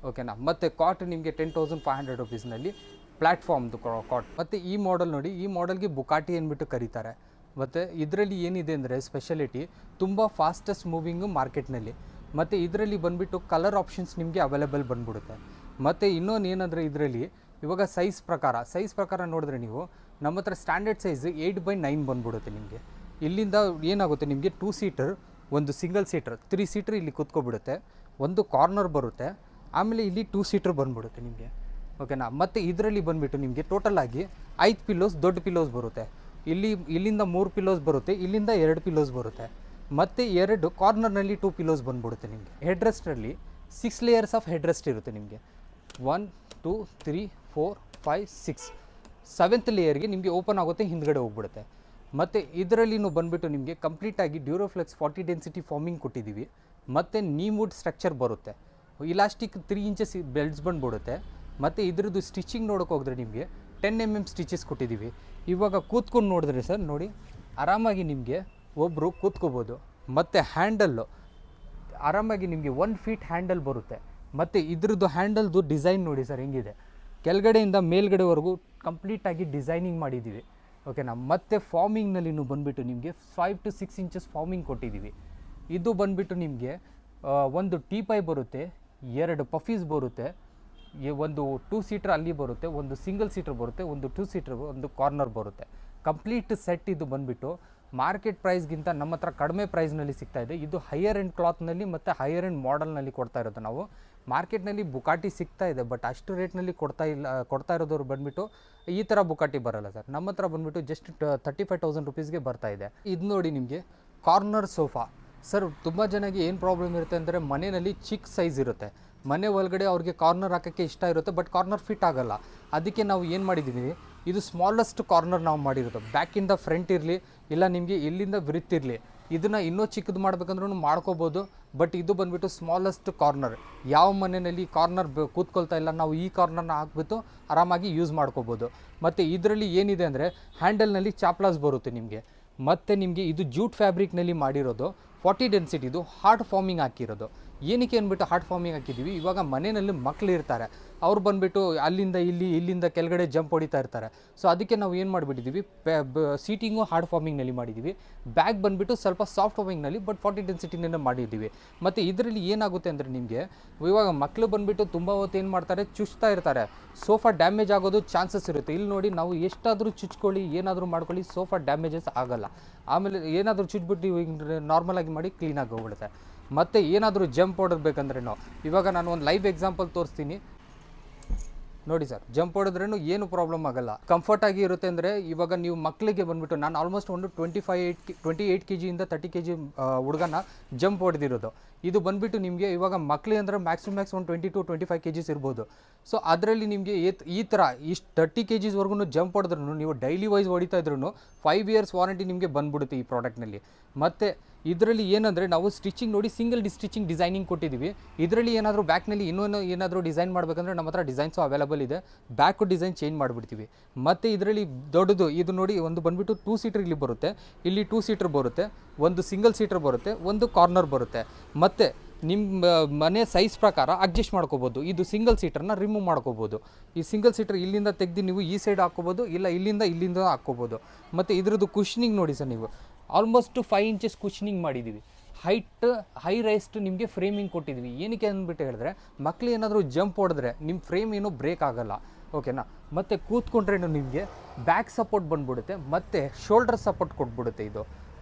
ಓಕೆನಾ. ಮತ್ತು ಕಾಟ್ ನಿಮಗೆ 10,500 ರೂಪೀಸ್ನಲ್ಲಿ ಪ್ಲ್ಯಾಟ್ಫಾರ್ಮ್ದು ಕಾಟ್. ಮತ್ತು ಈ ಮಾಡೆಲ್ ನೋಡಿ, ಈ ಮಾಡೆಲ್ಗೆ ಬುಕಾಟಿ ಅಂದ್ಬಿಟ್ಟು ಕರೀತಾರೆ. ಮತ್ತು ಇದರಲ್ಲಿ ಏನಿದೆ ಅಂದರೆ ಸ್ಪೆಷಾಲಿಟಿ ತುಂಬ ಫಾಸ್ಟೆಸ್ಟ್ ಮೂವಿಂಗು ಮಾರ್ಕೆಟ್ನಲ್ಲಿ. ಮತ್ತು ಇದರಲ್ಲಿ ಬಂದುಬಿಟ್ಟು ಕಲರ್ ಆಪ್ಷನ್ಸ್ ನಿಮಗೆ ಅವೈಲೇಬಲ್ ಬಂದ್ಬಿಡುತ್ತೆ. ಮತ್ತು ಇನ್ನೊಂದು ಏನಂದರೆ ಇದರಲ್ಲಿ ಇವಾಗ ಸೈಜ್ ಪ್ರಕಾರ ನೋಡಿದ್ರೆ ನೀವು ನಮ್ಮ ಹತ್ರ ಸ್ಟ್ಯಾಂಡರ್ಡ್ ಸೈಜ್ 8x9 ಬಂದ್ಬಿಡುತ್ತೆ ನಿಮಗೆ. ಇಲ್ಲಿಂದ ಏನಾಗುತ್ತೆ ನಿಮಗೆ 2 ಸೀಟರ್, ಒಂದು ಸಿಂಗಲ್ ಸೀಟರ್, 3 ಸೀಟರ್ ಇಲ್ಲಿ ಕೂತ್ಕೊಬಿಡುತ್ತೆ, ಒಂದು ಕಾರ್ನರ್ ಬರುತ್ತೆ, ಆಮೇಲೆ ಇಲ್ಲಿ 2 ಸೀಟರ್ ಬಂದ್ಬಿಡುತ್ತೆ ನಿಮಗೆ ಓಕೆನಾ. ಮತ್ತು ಇದರಲ್ಲಿ ಬಂದುಬಿಟ್ಟು ನಿಮಗೆ ಟೋಟಲಾಗಿ 5 ಪಿಲ್ಲೋಸ್, ದೊಡ್ಡ ಪಿಲ್ಲೋಸ್ ಬರುತ್ತೆ. ಇಲ್ಲಿಂದ 3 ಪಿಲ್ಲೋಸ್ ಬರುತ್ತೆ, ಇಲ್ಲಿಂದ 2 ಪಿಲ್ಲೋಸ್ ಬರುತ್ತೆ. ಮತ್ತು 2 ಕಾರ್ನರ್ನಲ್ಲಿ 2 ಪಿಲ್ಲೋಸ್ ಬಂದ್ಬಿಡುತ್ತೆ ನಿಮಗೆ. ಹೆಡ್ರೆಸ್ಟಲ್ಲಿ 6 ಲೇಯರ್ಸ್ ಆಫ್ ಹೆಡ್ರೆಸ್ಟ್ ಇರುತ್ತೆ ನಿಮಗೆ. 1 2 3 4 5 6 7th ಲೇಯರ್ಗೆ ನಿಮಗೆ ಓಪನ್ ಆಗುತ್ತೆ, ಹಿಂದ್ಗಡೆ ಹೋಗ್ಬಿಡುತ್ತೆ. ಮತ್ತು ಇದರಲ್ಲಿನೂ ಬಂದುಬಿಟ್ಟು ನಿಮಗೆ ಕಂಪ್ಲೀಟಾಗಿ ಡ್ಯೂರೋಫ್ಲೆಕ್ಸ್ 40 ಡೆನ್ಸಿಟಿ ಫಾರ್ಮಿಂಗ್ ಕೊಟ್ಟಿದ್ದೀವಿ. ಮತ್ತು ನೀಮ್ ವುಡ್ ಸ್ಟ್ರಕ್ಚರ್ ಬರುತ್ತೆ, ಇಲಾಸ್ಟಿಕ್ 3 ಇಂಚಸ್ ಬೆಲ್ಟ್ಸ್ ಬಂದ್ಬಿಡುತ್ತೆ. ಮತ್ತು ಇದ್ರದ್ದು ಸ್ಟಿಚಿಂಗ್ ನೋಡೋಕೆ ಹೋದರೆ ನಿಮಗೆ 10 mm ಸ್ಟಿಚಸ್ ಕೊಟ್ಟಿದ್ದೀವಿ. ಇವಾಗ ಕೂತ್ಕೊಂಡು ನೋಡಿದ್ರೆ ಸರ್ ನೋಡಿ, ಆರಾಮಾಗಿ ನಿಮಗೆ ಒಬ್ಬರು ಕೂತ್ಕೋಬೋದು. ಮತ್ತು ಹ್ಯಾಂಡಲ್ಲು ಆರಾಮಾಗಿ ನಿಮಗೆ 1 feet ಹ್ಯಾಂಡಲ್ ಬರುತ್ತೆ. ಮತ್ತು ಇದ್ರದ್ದು ಹ್ಯಾಂಡಲ್ದು ಡಿಸೈನ್ ನೋಡಿ ಸರ್ ಹೆಂಗಿದೆ, ಕೆಳಗಡೆಯಿಂದ ಮೇಲ್ಗಡೆವರೆಗೂ ಕಂಪ್ಲೀಟಾಗಿ ಡಿಸೈನಿಂಗ್ ಮಾಡಿದ್ದೀವಿ ಓಕೆನಾ. ಮತ್ತು ಫಾರ್ಮಿಂಗ್ನಲ್ಲಿನೂ ಬಂದುಬಿಟ್ಟು ನಿಮಗೆ 5 to 6 ಇಂಚಸ್ ಫಾರ್ಮಿಂಗ್ ಕೊಟ್ಟಿದ್ದೀವಿ. ಇದು ಬಂದುಬಿಟ್ಟು ನಿಮಗೆ ಒಂದು ಟೀಪೈ ಬರುತ್ತೆ, 2 ಪಫೀಸ್ ಬರುತ್ತೆ, ಒಂದು 2 ಸೀಟರ್ ಅಲ್ಲಿ ಬರುತ್ತೆ, ಒಂದು ಸಿಂಗಲ್ ಸೀಟರ್ ಬರುತ್ತೆ, ಒಂದು 2 ಸೀಟರ್, ಒಂದು ಕಾರ್ನರ್ ಬರುತ್ತೆ. ಕಂಪ್ಲೀಟ್ ಸೆಟ್ ಇದು ಬಂದುಬಿಟ್ಟು ಮಾರ್ಕೆಟ್ ಪ್ರೈಸ್ಗಿಂತ ನಮ್ಮ ಹತ್ರ ಕಡಿಮೆ ಪ್ರೈಸ್ನಲ್ಲಿ ಸಿಗ್ತಾಯಿದೆ. ಇದು ಹೈಯರ್ ಎಂಡ್ ಕ್ಲಾತ್ನಲ್ಲಿ ಮತ್ತು ಹೈಯರ್ ಎಂಡ್ ಮಾಡೆಲ್ನಲ್ಲಿ ಕೊಡ್ತಾ ಇರೋದು. ನಾವು ಮಾರ್ಕೆಟ್ನಲ್ಲಿ ಬುಕಾಟಿ ಸಿಗ್ತಾ ಇದೆ, ಬಟ್ ಅಷ್ಟು ರೇಟ್ನಲ್ಲಿ ಕೊಡ್ತಾ ಇರೋದವ್ರು ಬಂದುಬಿಟ್ಟು ಈ ಥರ ಬುಕಾಟಿ ಬರೋಲ್ಲ ಸರ್. ನಮ್ಮ ಹತ್ರ ಬಂದುಬಿಟ್ಟು ಜಸ್ಟ್ 35,000 ರೂಪೀಸ್ಗೆ ಬರ್ತಾ ಇದೆ. ಇದು ನೋಡಿ ನಿಮಗೆ ಕಾರ್ನರ್ ಸೋಫಾ. ಸರ್ ತುಂಬ ಜನಕ್ಕೆ ಏನು ಪ್ರಾಬ್ಲಮ್ ಇರುತ್ತೆ ಅಂದರೆ ಮನೆಯಲ್ಲಿ ಚಿಕ್ಕ ಸೈಜ್ ಇರುತ್ತೆ, ಮನೆ ಒಳಗಡೆ ಅವ್ರಿಗೆ ಕಾರ್ನರ್ ಹಾಕೋಕ್ಕೆ ಇಷ್ಟ ಇರುತ್ತೆ, ಬಟ್ ಕಾರ್ನರ್ ಫಿಟ್ ಆಗೋಲ್ಲ. ಅದಕ್ಕೆ ನಾವು ಏನು ಮಾಡಿದ್ದೀವಿ, ಇದು ಸ್ಮಾಲೆಸ್ಟ್ ಕಾರ್ನರ್ ನಾವು ಮಾಡಿರೋದು. ಬ್ಯಾಕಿಂದ ಫ್ರಂಟ್ ಇರಲಿ, ಇಲ್ಲ ನಿಮಗೆ ಇಲ್ಲಿಂದ ವಿರುತ್ ಇರಲಿ, ಇದನ್ನು ಇನ್ನೂ ಚಿಕ್ಕದು ಮಾಡ್ಬೇಕಂದ್ರೂ ಮಾಡ್ಕೋಬೋದು. ಬಟ್ ಇದು ಬಂದುಬಿಟ್ಟು ಸ್ಮಾಲೆಸ್ಟ್ ಕಾರ್ನರ್. ಯಾವ ಮನೆಯಲ್ಲಿ ಕಾರ್ನರ್ ಕೂತ್ಕೊಳ್ತಾ ಇಲ್ಲ, ನಾವು ಈ ಕಾರ್ನರ್ನ ಹಾಕ್ಬಿಟ್ಟು ಆರಾಮಾಗಿ ಯೂಸ್ ಮಾಡ್ಕೋಬೋದು. ಮತ್ತು ಇದರಲ್ಲಿ ಏನಿದೆ ಅಂದರೆ ಹ್ಯಾಂಡಲ್ನಲ್ಲಿ ಚಾಪ್ಲಾಸ್ ಬರುತ್ತೆ ನಿಮಗೆ. ಮತ್ತು ನಿಮಗೆ ಇದು ಜೂಟ್ ಫ್ಯಾಬ್ರಿಕ್ನಲ್ಲಿ ಮಾಡಿರೋದು, 40 ಡೆನ್ಸಿಟಿದು ಹಾರ್ಡ್ ಫಾರ್ಮಿಂಗ್ ಹಾಕಿರೋದು. ಏನಕ್ಕೆ ಅಂದ್ಬಿಟ್ಟು ಹಾರ್ಡ್ ಫಾರ್ಮಿಂಗ್ ಹಾಕಿದ್ದೀವಿ, ಇವಾಗ ಮನೆಯಲ್ಲಿ ಮಕ್ಕಳು ಇರ್ತಾರೆ, ಅವ್ರು ಬಂದುಬಿಟ್ಟು ಅಲ್ಲಿಂದ ಇಲ್ಲಿಂದ ಕೆಳಗಡೆ ಜಂಪ್ ಹೊಡಿತಾ ಇರ್ತಾರೆ. ಸೊ ಅದಕ್ಕೆ ನಾವು ಏನು ಮಾಡಿಬಿಟ್ಟಿದ್ದೀವಿ, ಸೀಟಿಂಗು ಹಾರ್ಡ್ ಫಾರ್ಮಿಂಗ್ನಲ್ಲಿ ಮಾಡಿದ್ದೀವಿ, ಬ್ಯಾಗ್ ಬಂದುಬಿಟ್ಟು ಸ್ವಲ್ಪ ಸಾಫ್ಟ್ ಫಾರ್ಮಿಂಗ್ನಲ್ಲಿ ಬಟ್ 40 ಡೆನ್ಸಿಟಿನೇ ಮಾಡಿದ್ದೀವಿ. ಮತ್ತು ಇದರಲ್ಲಿ ಏನಾಗುತ್ತೆ ಅಂದರೆ ನಿಮಗೆ ಇವಾಗ ಮಕ್ಕಳು ಬಂದುಬಿಟ್ಟು ತುಂಬ ಹೊತ್ತು ಏನು ಮಾಡ್ತಾರೆ, ಚುಚ್ತಾ ಇರ್ತಾರೆ, ಸೋಫಾ ಡ್ಯಾಮೇಜ್ ಆಗೋದು ಚಾನ್ಸಸ್ ಇರುತ್ತೆ. ಇಲ್ಲಿ ನೋಡಿ, ನಾವು ಎಷ್ಟಾದರೂ ಚುಚ್ಕೊಳ್ಳಿ, ಏನಾದರೂ ಮಾಡ್ಕೊಳ್ಳಿ, ಸೋಫಾ ಡ್ಯಾಮೇಜಸ್ ಆಗೋಲ್ಲ. ಆಮೇಲೆ ಏನಾದರೂ ಚುಚ್ಬಿಟ್ಟು ನಾರ್ಮಲಾಗಿ ಮಾಡಿ ಕ್ಲೀನಾಗಿ ಹೋಗ್ಬಿಡುತ್ತೆ. ಮತ್ತು ಏನಾದರೂ ಜಂಪ್ ಹೊಡೋದ್ಬೇಕಂದ್ರೆ ಇವಾಗ ನಾನು ಒಂದು ಲೈವ್ ಎಕ್ಸಾಂಪಲ್ ತೋರಿಸ್ತೀನಿ ನೋಡಿ ಸರ್. ಜಂಪ್ ಹೊಡೆದ್ರೂ ಏನು ಪ್ರಾಬ್ಲಮ್ ಆಗೋಲ್ಲ, ಕಂಫರ್ಟಾಗಿ ಇರುತ್ತೆ. ಅಂದರೆ ಇವಾಗ ನೀವು ಮಕ್ಕಳಿಗೆ ಬಂದುಬಿಟ್ಟು ನಾನು ಆಲ್ಮೋಸ್ಟ್ ಒಂದು 28 kg ಇಂದ 30 kg ಹುಡುಗನ ಜಂಪ್ ಹೊಡೆದಿರೋದು. ಇದು ಬಂದುಬಿಟ್ಟು ನಿಮಗೆ ಇವಾಗ ಮಕ್ಕಳಿಗೆ ಅಂದರೆ ಮ್ಯಾಕ್ಸ್ ಒಂದು 20 to 25 kgs ಇರ್ಬೋದು. ಸೊ ಅದರಲ್ಲಿ ನಿಮಗೆ ಈ ಥರ ಇಷ್ಟು 30 kgsವರೆಗೂ ಜಂಪ್ ಹೊಡೆದ್ರೂ ನೀವು ಡೈಲಿ ವೈಸ್ ಹೊಡಿತಾ ಇದ್ರೂ 5 years ವಾರಂಟಿ ನಿಮಗೆ ಬಂದ್ಬಿಡುತ್ತೆ ಈ ಪ್ರಾಡಕ್ಟ್ನಲ್ಲಿ. ಮತ್ತು ಇದರಲ್ಲಿ ಏನಂದರೆ ನಾವು ಸ್ಟಿಚಿಂಗ್ ನೋಡಿ, ಸಿಂಗಲ್ ಸ್ಟಿಚಿಂಗ್ ಡಿಸೈನಿಂಗ್ ಕೊಟ್ಟಿದ್ದೀವಿ. ಇದರಲ್ಲಿ ಏನಾದರೂ ಬ್ಯಾಕ್ನಲ್ಲಿ ಏನಾದರೂ ಡಿಸೈನ್ ಮಾಡಬೇಕಂದ್ರೆ ನಮ್ಮ ಹತ್ರ ಡಿಸೈನ್ಸು ಅವೈಲೇಬಲ್ ಇದೆ, ಬ್ಯಾಕು ಡಿಸೈನ್ ಚೇಂಜ್ ಮಾಡಿಬಿಡ್ತೀವಿ. ಮತ್ತು ಇದರಲ್ಲಿ ದೊಡ್ಡದು ಇದು ನೋಡಿ, ಒಂದು ಬಂದುಬಿಟ್ಟು 2 ಸೀಟರ್ ಇಲ್ಲಿ ಬರುತ್ತೆ, ಇಲ್ಲಿ 2 ಸೀಟರ್ ಬರುತ್ತೆ, ಒಂದು ಸಿಂಗಲ್ ಸೀಟರ್ ಬರುತ್ತೆ, ಒಂದು ಕಾರ್ನರ್ ಬರುತ್ತೆ. ಮತ್ತು ನಿಮ್ಮ ಮನೆ ಸೈಜ್ ಪ್ರಕಾರ ಅಡ್ಜಸ್ಟ್ ಮಾಡ್ಕೋಬೋದು. ಇದು ಸಿಂಗಲ್ ಸೀಟರ್ನ ರಿಮೂವ್ ಮಾಡ್ಕೋಬೋದು. ಈ ಸಿಂಗಲ್ ಸೀಟರ್ ಇಲ್ಲಿಂದ ತೆಗೆದು ನೀವು ಈ ಸೈಡ್ ಹಾಕ್ಕೋಬೋದು, ಇಲ್ಲ ಇಲ್ಲಿಂದ ಹಾಕ್ಕೋಬೋದು. ಮತ್ತು ಇದ್ರದ್ದು ಕುಷನಿಂಗ್ ನೋಡಿ ಸರ್, ನೀವು ಆಲ್ಮೋಸ್ಟ್ 5 ಇಂಚಸ್ ಕುಷನಿಂಗ್ ಮಾಡಿದ್ದೀವಿ. ಹೈ ರೈಸ್ಟ್ ನಿಮಗೆ ಫ್ರೇಮಿಂಗ್ ಕೊಟ್ಟಿದ್ದೀವಿ. ಏನಕ್ಕೆ ಅಂದ್ಬಿಟ್ಟು ಹೇಳಿದ್ರೆ ಮಕ್ಳು ಏನಾದರೂ ಜಂಪ್ ಹೊಡೆದ್ರೆ ನಿಮ್ಮ ಫ್ರೇಮ್ ಏನೂ ಬ್ರೇಕ್ ಆಗೋಲ್ಲ, ಓಕೆನಾ. ಮತ್ತು ಕೂತ್ಕೊಂಡ್ರೇನು ನಿಮಗೆ ಬ್ಯಾಕ್ ಸಪೋರ್ಟ್ ಬಂದ್ಬಿಡುತ್ತೆ ಮತ್ತು ಶೋಲ್ಡರ್ ಸಪೋರ್ಟ್ ಕೊಟ್ಬಿಡುತ್ತೆ. ಇದು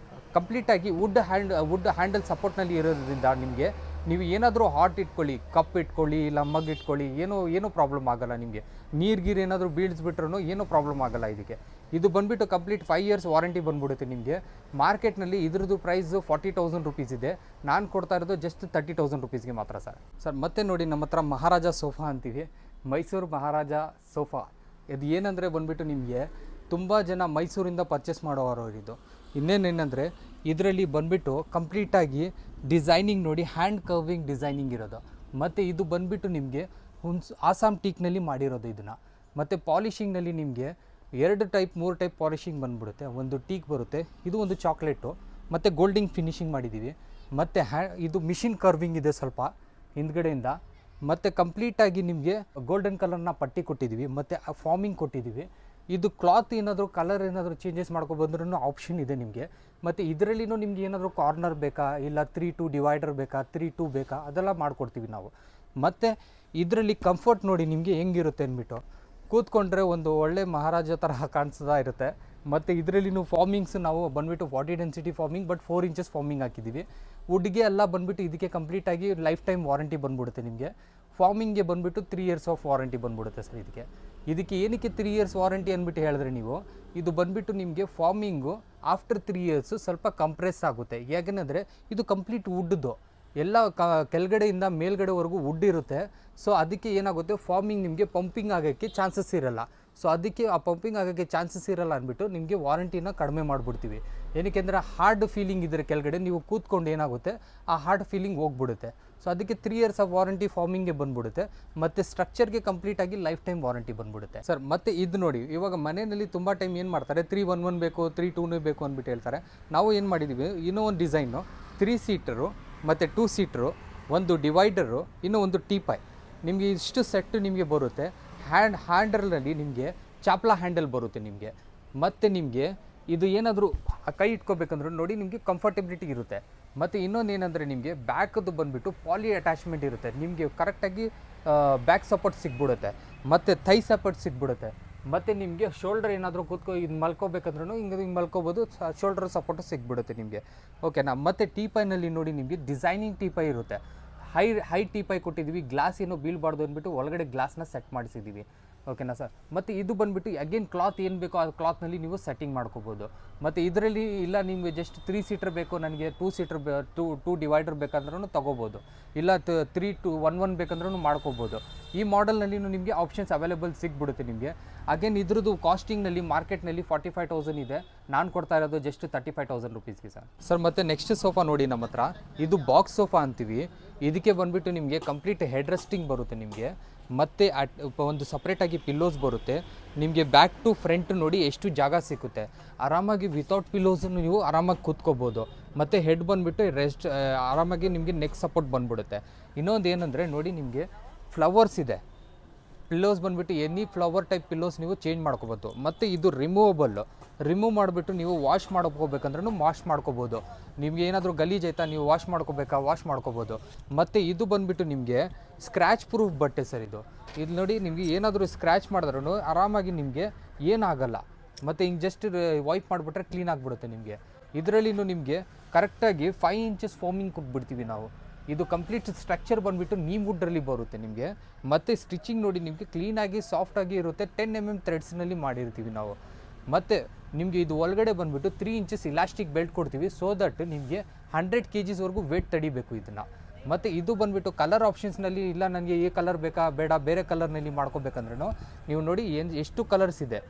ಕಂಪ್ಲೀಟಾಗಿ ವುಡ್ ಹ್ಯಾಂಡಲ್ ಸಪೋರ್ಟ್ನಲ್ಲಿ ಇರೋದ್ರಿಂದ ನಿಮಗೆ ನೀವು ಏನಾದರೂ ಹಾಟ್ ಇಟ್ಕೊಳ್ಳಿ, ಕಪ್ ಇಟ್ಕೊಳ್ಳಿ, ಇಲ್ಲ ಮಗ್ ಇಟ್ಕೊಳ್ಳಿ, ಏನೂ ಪ್ರಾಬ್ಲಮ್ ಆಗೋಲ್ಲ. ನಿಮಗೆ ನೀರು ಏನಾದರೂ ಬೀಳಿಸ್ಬಿಟ್ರೂ ಏನೂ ಪ್ರಾಬ್ಲಮ್ ಆಗೋಲ್ಲ ಇದಕ್ಕೆ. ಇದು ಬಂದುಬಿಟ್ಟು ಕಂಪ್ಲೀಟ್ 5 ಇಯರ್ಸ್ ವಾರಂಟಿ ಬಂದ್ಬಿಡುತ್ತೆ ನಿಮಗೆ. ಮಾರ್ಕೆಟ್ನಲ್ಲಿ ಇದ್ರದ್ದು ಪ್ರೈಸು 40,000 ರುಪೀಸ್ ಇದೆ. ನಾನು ಕೊಡ್ತಾ ಇರೋದು ಜಸ್ಟ್ 30,000 ರುಪೀಸ್ಗೆ ಮಾತ್ರ ಸರ್. ಮತ್ತೆ ನೋಡಿ ನಮ್ಮ ಹತ್ರ ಮಹಾರಾಜ ಸೋಫಾ ಅಂತೀವಿ, ಮೈಸೂರು ಮಹಾರಾಜ ಸೋಫಾ. ಇದು ಏನಂದರೆ ಬಂದುಬಿಟ್ಟು ನಿಮಗೆ ತುಂಬ ಜನ ಮೈಸೂರಿಂದ ಪರ್ಚೇಸ್ ಮಾಡೋರು ಇದು. ಇನ್ನೇನೇನೆಂದರೆ ಇದರಲ್ಲಿ ಬಂದುಬಿಟ್ಟು ಕಂಪ್ಲೀಟಾಗಿ ಡಿಸೈನಿಂಗ್ ನೋಡಿ, ಹ್ಯಾಂಡ್ ಕರ್ವಿಂಗ್ ಡಿಸೈನಿಂಗ್ ಇರೋದು. ಮತ್ತು ಇದು ಬಂದುಬಿಟ್ಟು ನಿಮಗೆ ಆಸಾಮ್ ಟೀಕ್ನಲ್ಲಿ ಮಾಡಿರೋದು ಇದನ್ನು. ಮತ್ತು ಪಾಲಿಷಿಂಗ್ನಲ್ಲಿ ನಿಮಗೆ 2 ಟೈಪ್ 3 ಟೈಪ್ ಪಾಲಿಷಿಂಗ್ ಬಂದುಬಿಡುತ್ತೆ. ಒಂದು ಟೀಕ್ ಬರುತ್ತೆ, ಇದು ಒಂದು ಚಾಕ್ಲೇಟು, ಮತ್ತು ಗೋಲ್ಡಿಂಗ್ ಫಿನಿಷಿಂಗ್ ಮಾಡಿದ್ದೀವಿ. ಮತ್ತು ಇದು ಮಿಷಿನ್ ಕರ್ವಿಂಗ್ ಇದೆ ಸ್ವಲ್ಪ ಹಿಂದ್ಗಡೆಯಿಂದ. ಮತ್ತು ಕಂಪ್ಲೀಟಾಗಿ ನಿಮಗೆ ಗೋಲ್ಡನ್ ಕಲರ್ನ ಪಟ್ಟಿ ಕೊಟ್ಟಿದ್ದೀವಿ, ಮತ್ತು ಫಾರ್ಮಿಂಗ್ ಕೊಟ್ಟಿದ್ದೀವಿ. ಇದು ಕ್ಲಾತ್ ಏನಾದರೂ ಕಲರ್ ಏನಾದರೂ ಚೇಂಜಸ್ ಮಾಡ್ಕೊಬಂದ್ರೂ ಆಪ್ಷನ್ ಇದೆ ನಿಮಗೆ. ಮತ್ತು ಇದರಲ್ಲಿನೂ ನಿಮ್ಗೆ ಏನಾದರೂ ಕಾರ್ನರ್ ಬೇಕಾ, ಇಲ್ಲ 3-2 ಡಿವೈಡರ್ ಬೇಕಾ, 3-2 ಬೇಕಾ, ಅದೆಲ್ಲ ಮಾಡಿಕೊಡ್ತೀವಿ ನಾವು. ಮತ್ತು ಇದರಲ್ಲಿ ಕಂಫರ್ಟ್ ನೋಡಿ ನಿಮಗೆ ಹೆಂಗಿರುತ್ತೆ ಅಂದ್ಬಿಟ್ಟು, ಕೂತ್ಕೊಂಡ್ರೆ ಒಂದು ಒಳ್ಳೆ ಮಹಾರಾಜ ತರಹ ಕಾಣಿಸ್ತಾ ಇರುತ್ತೆ. ಮತ್ತು ಇದರಲ್ಲಿನೂ ಫಾರ್ಮಿಂಗ್ಸ್ ನಾವು ಬಂದುಬಿಟ್ಟು 40 density farming, but 4 inches farming ಹಾಕಿದ್ದೀವಿ. ವುಡ್ಗೆ ಎಲ್ಲ ಬಂದುಬಿಟ್ಟು ಇದಕ್ಕೆ ಕಂಪ್ಲೀಟಾಗಿ ಲೈಫ್ ಟೈಮ್ ವಾರಂಟಿ ಬಂದ್ಬಿಡುತ್ತೆ ನಿಮಗೆ. ಫಾರ್ಮಿಂಗ್ಗೆ ಬಂದುಬಿಟ್ಟು 3 ಇಯರ್ಸ್ ಆಫ್ ವಾರಂಟಿ ಬಂದ್ಬಿಡುತ್ತೆ ಸರ್ ಇದಕ್ಕೆ ಏನಕ್ಕೆ 3 ಇಯರ್ಸ್ ವಾರಂಟಿ ಅಂದ್ಬಿಟ್ಟು ಹೇಳಿದ್ರೆ ನೀವು, ಇದು ಬಂದುಬಿಟ್ಟು ನಿಮಗೆ ಫಾರ್ಮಿಂಗು ಆಫ್ಟರ್ 3 ಇಯರ್ಸು ಸ್ವಲ್ಪ ಕಂಪ್ರೆಸ್ ಆಗುತ್ತೆ. ಯಾಕೆಂದರೆ ಇದು ಕಂಪ್ಲೀಟ್ ವುಡ್ದು ಎಲ್ಲ ಕೆಳಗಡೆಯಿಂದ ಮೇಲ್ಗಡೆವರೆಗೂ ವುಡ್ ಇರುತ್ತೆ. ಸೊ ಅದಕ್ಕೆ ಏನಾಗುತ್ತೆ, ಫಾರ್ಮಿಂಗ್ ನಿಮಗೆ ಪಂಪಿಂಗ್ ಆಗೋಕ್ಕೆ ಚಾನ್ಸಸ್ ಇರಲ್ಲ. ಸೊ ಅದಕ್ಕೆ ಆ ಪಂಪಿಂಗ್ ಆಗೋಕ್ಕೆ ಚಾನ್ಸಸ್ ಇರಲ್ಲ ಅಂದ್ಬಿಟ್ಟು ನಿಮಗೆ ವಾರಂಟಿನ ಕಡಿಮೆ ಮಾಡಿಬಿಡ್ತೀವಿ. ಏನಕ್ಕೆಂದರೆ ಹಾರ್ಡ್ ಫೀಲಿಂಗ್ ಇದ್ದರೆ ಕೆಳಗಡೆ ನೀವು ಕೂತ್ಕೊಂಡು ಏನಾಗುತ್ತೆ, ಆ ಹಾರ್ಡ್ ಫೀಲಿಂಗ್ ಹೋಗ್ಬಿಡುತ್ತೆ. ಸೊ ಅದಕ್ಕೆ 3 ಇಯರ್ಸ್ ಆಫ್ ವಾರಂಟಿ ಫಾರ್ಮಿಂಗ್ಗೆ ಬಂದ್ಬಿಡುತ್ತೆ. ಮತ್ತು ಸ್ಟ್ರಕ್ಚರ್ಗೆ ಕಂಪ್ಲೀಟಾಗಿ ಲೈಫ್ ಟೈಮ್ ವಾರಂಟಿ ಬಂದ್ಬಿಡುತ್ತೆ ಸರ್. ಮತ್ತು ಇದು ನೋಡಿ, ಇವಾಗ ಮನೆಯಲ್ಲಿ ತುಂಬ ಟೈಮ್ ಏನು ಮಾಡ್ತಾರೆ, 311 ಬೇಕು, 3-2 ಬೇಕು ಅಂದ್ಬಿಟ್ಟು ಹೇಳ್ತಾರೆ. ನಾವು ಏನು ಮಾಡಿದ್ದೀವಿ, ಇನ್ನೂ ಒಂದು ಡಿಸೈನು 3 ಸೀಟರು ಮತ್ತು 2 ಸೀಟರು, ಒಂದು ಡಿವೈಡರು, ಇನ್ನೂ ಒಂದು ಟೀಪಾಯ್. ನಿಮಗೆ ಇಷ್ಟು ಸೆಟ್ಟು ನಿಮಗೆ ಬರುತ್ತೆ. ಹ್ಯಾಂಡಲ್ನಲ್ಲಿ ನಿಮಗೆ ಚಾಪ್ಲಾ ಹ್ಯಾಂಡಲ್ ಬರುತ್ತೆ ನಿಮಗೆ. ಮತ್ತು ನಿಮಗೆ ಇದು ಏನಾದರೂ ಕೈ ಇಟ್ಕೋಬೇಕಂದ್ರೂ ನೋಡಿ ನಿಮಗೆ ಕಂಫರ್ಟಬಿಲಿಟಿ ಇರುತ್ತೆ. ಮತ್ತು ಇನ್ನೊಂದು ಏನಂದರೆ ನಿಮಗೆ ಬ್ಯಾಕದ್ದು ಬಂದುಬಿಟ್ಟು ಪಾಲಿ ಅಟ್ಯಾಚ್ಮೆಂಟ್ ಇರುತ್ತೆ. ನಿಮಗೆ ಕರೆಕ್ಟಾಗಿ ಬ್ಯಾಕ್ ಸಪೋರ್ಟ್ ಸಿಗ್ಬಿಡುತ್ತೆ, ಮತ್ತು ಥೈ ಸಪೋರ್ಟ್ ಸಿಗ್ಬಿಡುತ್ತೆ. ಮತ್ತು ನಿಮಗೆ ಶೋಲ್ಡರ್ ಏನಾದರೂ ಇದು ಮಲ್ಕೋಬೇಕಂದ್ರೂ ಹಿಂಗೆ ಮಲ್ಕೋಬೋದು, ಶೋಲ್ಡರ್ ಸಪೋರ್ಟು ಸಿಗ್ಬಿಡುತ್ತೆ ನಿಮಗೆ, ಓಕೆನಾ. ಮತ್ತು ಟೀಪೈನಲ್ಲಿ ನೋಡಿ ನಿಮಗೆ ಡಿಸೈನಿಂಗ್ ಟೀಪೈ ಇರುತ್ತೆ. ಹೈ ಟೀಪೈ ಕೊಟ್ಟಿದ್ದೀವಿ, ಗ್ಲಾಸ್ ಏನೋ ಬೀಳಬಾರ್ದು ಅಂದ್ಬಿಟ್ಟು ಒಳಗಡೆ ಗ್ಲಾಸ್ನ ಸೆಟ್ ಮಾಡಿಸಿದ್ದೀವಿ, ಓಕೆನಾ ಸರ್. ಮತ್ತು ಇದು ಬಂದುಬಿಟ್ಟು ಅಗೇನ್ ಕ್ಲಾತ್ ಏನು ಬೇಕೋ ಆ ಕ್ಲಾತ್ನಲ್ಲಿ ನೀವು ಸೆಟ್ಟಿಂಗ್ ಮಾಡ್ಕೋಬೋದು. ಮತ್ತು ಇದರಲ್ಲಿ ಇಲ್ಲ ನಿಮಗೆ ಜಸ್ಟ್ 3 ಸೀಟರ್ ಬೇಕು, ನನಗೆ 2 ಸೀಟರ್ 2 ಡಿವೈಡರ್ ಬೇಕಂದ್ರೂ ತೊಗೋಬೋದು, ಇಲ್ಲ 3-1 ಬೇಕಂದ್ರೂ ಮಾಡ್ಕೋಬೋದು. ಈ ಮಾಡೆಲ್ನಲ್ಲಿ ನಿಮಗೆ ಆಪ್ಷನ್ಸ್ ಅವೈಲೇಬಲ್ ಸಿಗ್ಬಿಡುತ್ತೆ ನಿಮಗೆ. ಅಗೇನ್ ಇದ್ರದ್ದು ಕಾಸ್ಟಿಂಗ್ನಲ್ಲಿ ಮಾರ್ಕೆಟ್ನಲ್ಲಿ 45,000 ಇದೆ, ನಾನು ಕೊಡ್ತಾ ಇರೋದು ಜಸ್ಟ್ 35,000 ರುಪೀಸ್ಗೆ ಸರ್. ಮತ್ತು ನೆಕ್ಸ್ಟ್ ಸೋಫಾ ನೋಡಿ ನಮ್ಮ ಹತ್ರ, ಇದು ಬಾಕ್ಸ್ ಸೋಫಾ ಅಂತೀವಿ. ಇದಕ್ಕೆ ಬಂದುಬಿಟ್ಟು ನಿಮಗೆ ಕಂಪ್ಲೀಟ್ ಹೆಡ್ ರೆಸ್ಟಿಂಗ್ ಬರುತ್ತೆ ನಿಮಗೆ. ಮತ್ತು ಒಂದು ಸಪ್ರೇಟಾಗಿ ಪಿಲ್ಲೋಸ್ ಬರುತ್ತೆ ನಿಮಗೆ. ಬ್ಯಾಕ್ ಟು ಫ್ರಂಟ್ ನೋಡಿ ಎಷ್ಟು ಜಾಗ ಸಿಕ್ಕುತ್ತೆ. ಆರಾಮಾಗಿ ವಿತೌಟ್ ಪಿಲ್ಲೋಸನ್ನು ನೀವು ಆರಾಮಾಗಿ ಕೂತ್ಕೋಬೋದು. ಮತ್ತು ಹೆಡ್ ಬಂದುಬಿಟ್ಟು ರೆಸ್ಟ್ ಆರಾಮಾಗಿ ನಿಮಗೆ ನೆಕ್ ಸಪೋರ್ಟ್ ಬಂದ್ಬಿಡುತ್ತೆ. ಇನ್ನೊಂದು ಏನಂದರೆ ನೋಡಿ, ನಿಮಗೆ ಫ್ಲವರ್ಸ್ ಇದೆ. ಪಿಲ್ಲೋಸ್ ಬಂದುಬಿಟ್ಟು ಎನಿ ಫ್ಲವರ್ ಟೈಪ್ ಪಿಲ್ಲೋಸ್ ನೀವು ಚೇಂಜ್ ಮಾಡ್ಕೋಬೋದು. ಮತ್ತು ಇದು ರಿಮೂವ್ ಮಾಡಿಬಿಟ್ಟು ನೀವು ವಾಶ್ ಮಾಡ್ಕೋಬೇಕಂದ್ರೂ ವಾಶ್ ಮಾಡ್ಕೋಬೋದು. ನಿಮಗೆ ಏನಾದರೂ ಗಲೀಜ್ ಆಯ್ತಾ, ನೀವು ವಾಶ್ ಮಾಡ್ಕೋಬೋದು. ಮತ್ತು ಇದು ಬಂದುಬಿಟ್ಟು ನಿಮಗೆ ಸ್ಕ್ರ್ಯಾಚ್ ಪ್ರೂಫ್ ಬಟ್ಟೆ ಸರ್ ಇದು ನೋಡಿ, ನಿಮಗೆ ಏನಾದರೂ ಸ್ಕ್ರ್ಯಾಚ್ ಮಾಡಿದ್ರೂ ಆರಾಮಾಗಿ ನಿಮಗೆ ಏನಾಗಲ್ಲ. ಮತ್ತು ಹಿಂಗೆ ಜಸ್ಟ್ ವೈಪ್ ಮಾಡಿಬಿಟ್ರೆ ಕ್ಲೀನ್ ಆಗಿಬಿಡುತ್ತೆ ನಿಮಗೆ. ಇದರಲ್ಲಿನೂ ನಿಮಗೆ ಕರೆಕ್ಟಾಗಿ 5 ಇಂಚಸ್ ಫಾರ್ಮಿಂಗ್ ಕೊಟ್ಬಿಡ್ತೀವಿ ನಾವು. ಇದು ಕಂಪ್ಲೀಟ್ ಸ್ಟ್ರಕ್ಚರ್ ಬಂದುಬಿಟ್ಟು ನೀಮ್ ವುಡ್ರಲ್ಲಿ ಬರುತ್ತೆ ನಿಮಗೆ. ಮತ್ತು ಸ್ಟಿಚಿಂಗ್ ನೋಡಿ ನಿಮಗೆ ಕ್ಲೀನಾಗಿ ಸಾಫ್ಟಾಗಿ ಇರುತ್ತೆ. 10 mm ಥ್ರೆಡ್ಸ್ನಲ್ಲಿ ಮಾಡಿರ್ತೀವಿ ನಾವು. ಮತ್ತು ನಿಮಗೆ ಇದು ಒಳಗಡೆ ಬಂದುಬಿಟ್ಟು 3 ಇಂಚಸ್ ಇಲಾಸ್ಟಿಕ್ ಬೆಲ್ಟ್ ಕೊಡ್ತೀವಿ, ಸೋ ದಟ್ ನಿಮಗೆ 100 kgsವರೆಗೂ ವೇಟ್ ತಡಿಬೇಕು ಇದನ್ನು. ಮತ್ತು ಇದು ಬಂದುಬಿಟ್ಟು ಕಲರ್ ಆಪ್ಷನ್ಸ್ನಲ್ಲಿ ಇಲ್ಲ ನನಗೆ ಈ ಕಲರ್ ಬೇಕಾ ಬೇಡ ಬೇರೆ ಕಲರ್ನಲ್ಲಿ ಮಾಡ್ಕೋಬೇಕಂದ್ರೂ ನೀವು ನೋಡಿ ಎಷ್ಟು ಕಲರ್ಸ್ ಇದೆ,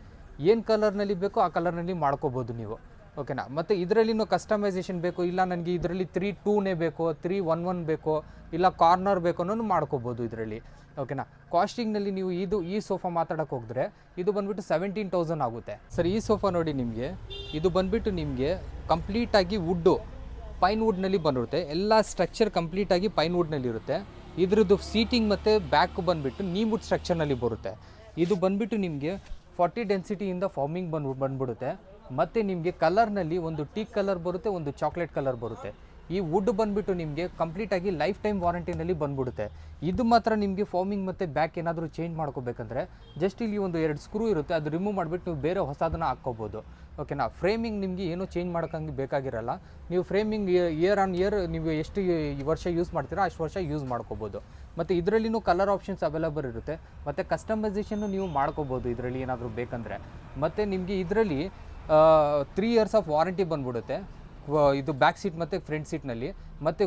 ಏನು ಕಲರ್ನಲ್ಲಿ ಬೇಕೋ ಆ ಕಲರ್ನಲ್ಲಿ ಮಾಡ್ಕೋಬೋದು ನೀವು, ಓಕೆನಾ. ಮತ್ತು ಇದರಲ್ಲಿನೂ ಕಸ್ಟಮೈಸೇಷನ್ ಬೇಕು, ಇಲ್ಲ ನನಗೆ ಇದರಲ್ಲಿ 3-2 ಬೇಕು, 3-1 ಬೇಕು, ಇಲ್ಲ ಕಾರ್ನರ್ ಬೇಕು ಅನ್ನೋನು ಮಾಡ್ಕೋಬೋದು ಇದರಲ್ಲಿ, ಓಕೆನಾ. ಕಾಸ್ಟಿಂಗ್ನಲ್ಲಿ ನೀವು ಈ ಸೋಫಾ ಮಾತಾಡೋಕ್ಕೆ ಹೋಗಿದ್ರೆ ಇದು ಬಂದುಬಿಟ್ಟು 17,000 ಆಗುತ್ತೆ ಸರ್. ಈ ಸೋಫಾ ನೋಡಿ ನಿಮಗೆ, ಇದು ಬಂದುಬಿಟ್ಟು ನಿಮಗೆ ಕಂಪ್ಲೀಟಾಗಿ ಪೈನ್ ವುಡ್ನಲ್ಲಿ ಬಂದಿರುತ್ತೆ. ಎಲ್ಲ ಸ್ಟ್ರಕ್ಚರ್ ಕಂಪ್ಲೀಟಾಗಿ ಪೈನ್ ವುಡ್ನಲ್ಲಿ ಇರುತ್ತೆ. ಇದ್ರದ್ದು ಸೀಟಿಂಗ್ ಮತ್ತು ಬ್ಯಾಕ್ ಬಂದುಬಿಟ್ಟು ನೀಮ್ ವುಡ್ ಸ್ಟ್ರಕ್ಚರ್ನಲ್ಲಿ ಬರುತ್ತೆ. ಇದು ಬಂದುಬಿಟ್ಟು ನಿಮಗೆ 40 ಡೆನ್ಸಿಟಿಯಿಂದ ಫಾರ್ಮಿಂಗ್ ಬಂದ್ಬಿಡುತ್ತೆ. ಮತ್ತು ನಿಮಗೆ ಕಲರ್ನಲ್ಲಿ ಒಂದು ಟೀಕ್ ಕಲರ್ ಬರುತ್ತೆ, ಒಂದು ಚಾಕ್ಲೇಟ್ ಕಲರ್ ಬರುತ್ತೆ. ಈ ವುಡ್ ಬಂದುಬಿಟ್ಟು ನಿಮಗೆ ಕಂಪ್ಲೀಟಾಗಿ ಲೈಫ್ ಟೈಮ್ ವಾರಂಟಿನಲ್ಲಿ ಬಂದ್ಬಿಡುತ್ತೆ. ಇದು ಮಾತ್ರ ನಿಮಗೆ ಫಾರ್ಮಿಂಗ್ ಮತ್ತು ಬ್ಯಾಕ್ ಏನಾದರೂ ಚೇಂಜ್ ಮಾಡ್ಕೋಬೇಕಂದ್ರೆ ಜಸ್ಟ್ ಇಲ್ಲಿ ಒಂದು 2 ಸ್ಕ್ರೂ ಇರುತ್ತೆ, ಅದು ರಿಮೂವ್ ಮಾಡಿಬಿಟ್ಟು ನೀವು ಬೇರೆ ಹೊಸದನ್ನು ಹಾಕ್ಕೋಬೋದು. ಓಕೆನಾ. ಫ್ರೇಮಿಂಗ್ ನಿಮಗೆ ಏನೂ ಚೇಂಜ್ ಮಾಡೋಕ್ಕಂಗೆ ಬೇಕಾಗಿರಲ್ಲ. ನೀವು ಫ್ರೇಮಿಂಗ್ ಇಯರ್ ಆನ್ ಇಯರ್ ನೀವು ಎಷ್ಟು ವರ್ಷ ಯೂಸ್ ಮಾಡ್ತೀರಾ ಅಷ್ಟು ವರ್ಷ ಯೂಸ್ ಮಾಡ್ಕೋಬೋದು. ಮತ್ತು ಇದರಲ್ಲಿನೂ ಕಲರ್ ಆಪ್ಷನ್ಸ್ ಅವೈಲೇಬಲ್ ಇರುತ್ತೆ, ಮತ್ತು ಕಸ್ಟಮೈಸೇಷನ್ನು ನೀವು ಮಾಡ್ಕೋಬೋದು ಇದರಲ್ಲಿ ಏನಾದರೂ ಬೇಕಂದರೆ. ಮತ್ತು ನಿಮಗೆ ಇದರಲ್ಲಿ 3 ಇಯರ್ಸ್ ಆಫ್ ವಾರಂಟಿ ಬಂದ್ಬಿಡುತ್ತೆ ಇದು ಬ್ಯಾಕ್ ಸೀಟ್ ಮತ್ತು ಫ್ರಂಟ್ ಸೀಟ್ನಲ್ಲಿ. ಮತ್ತು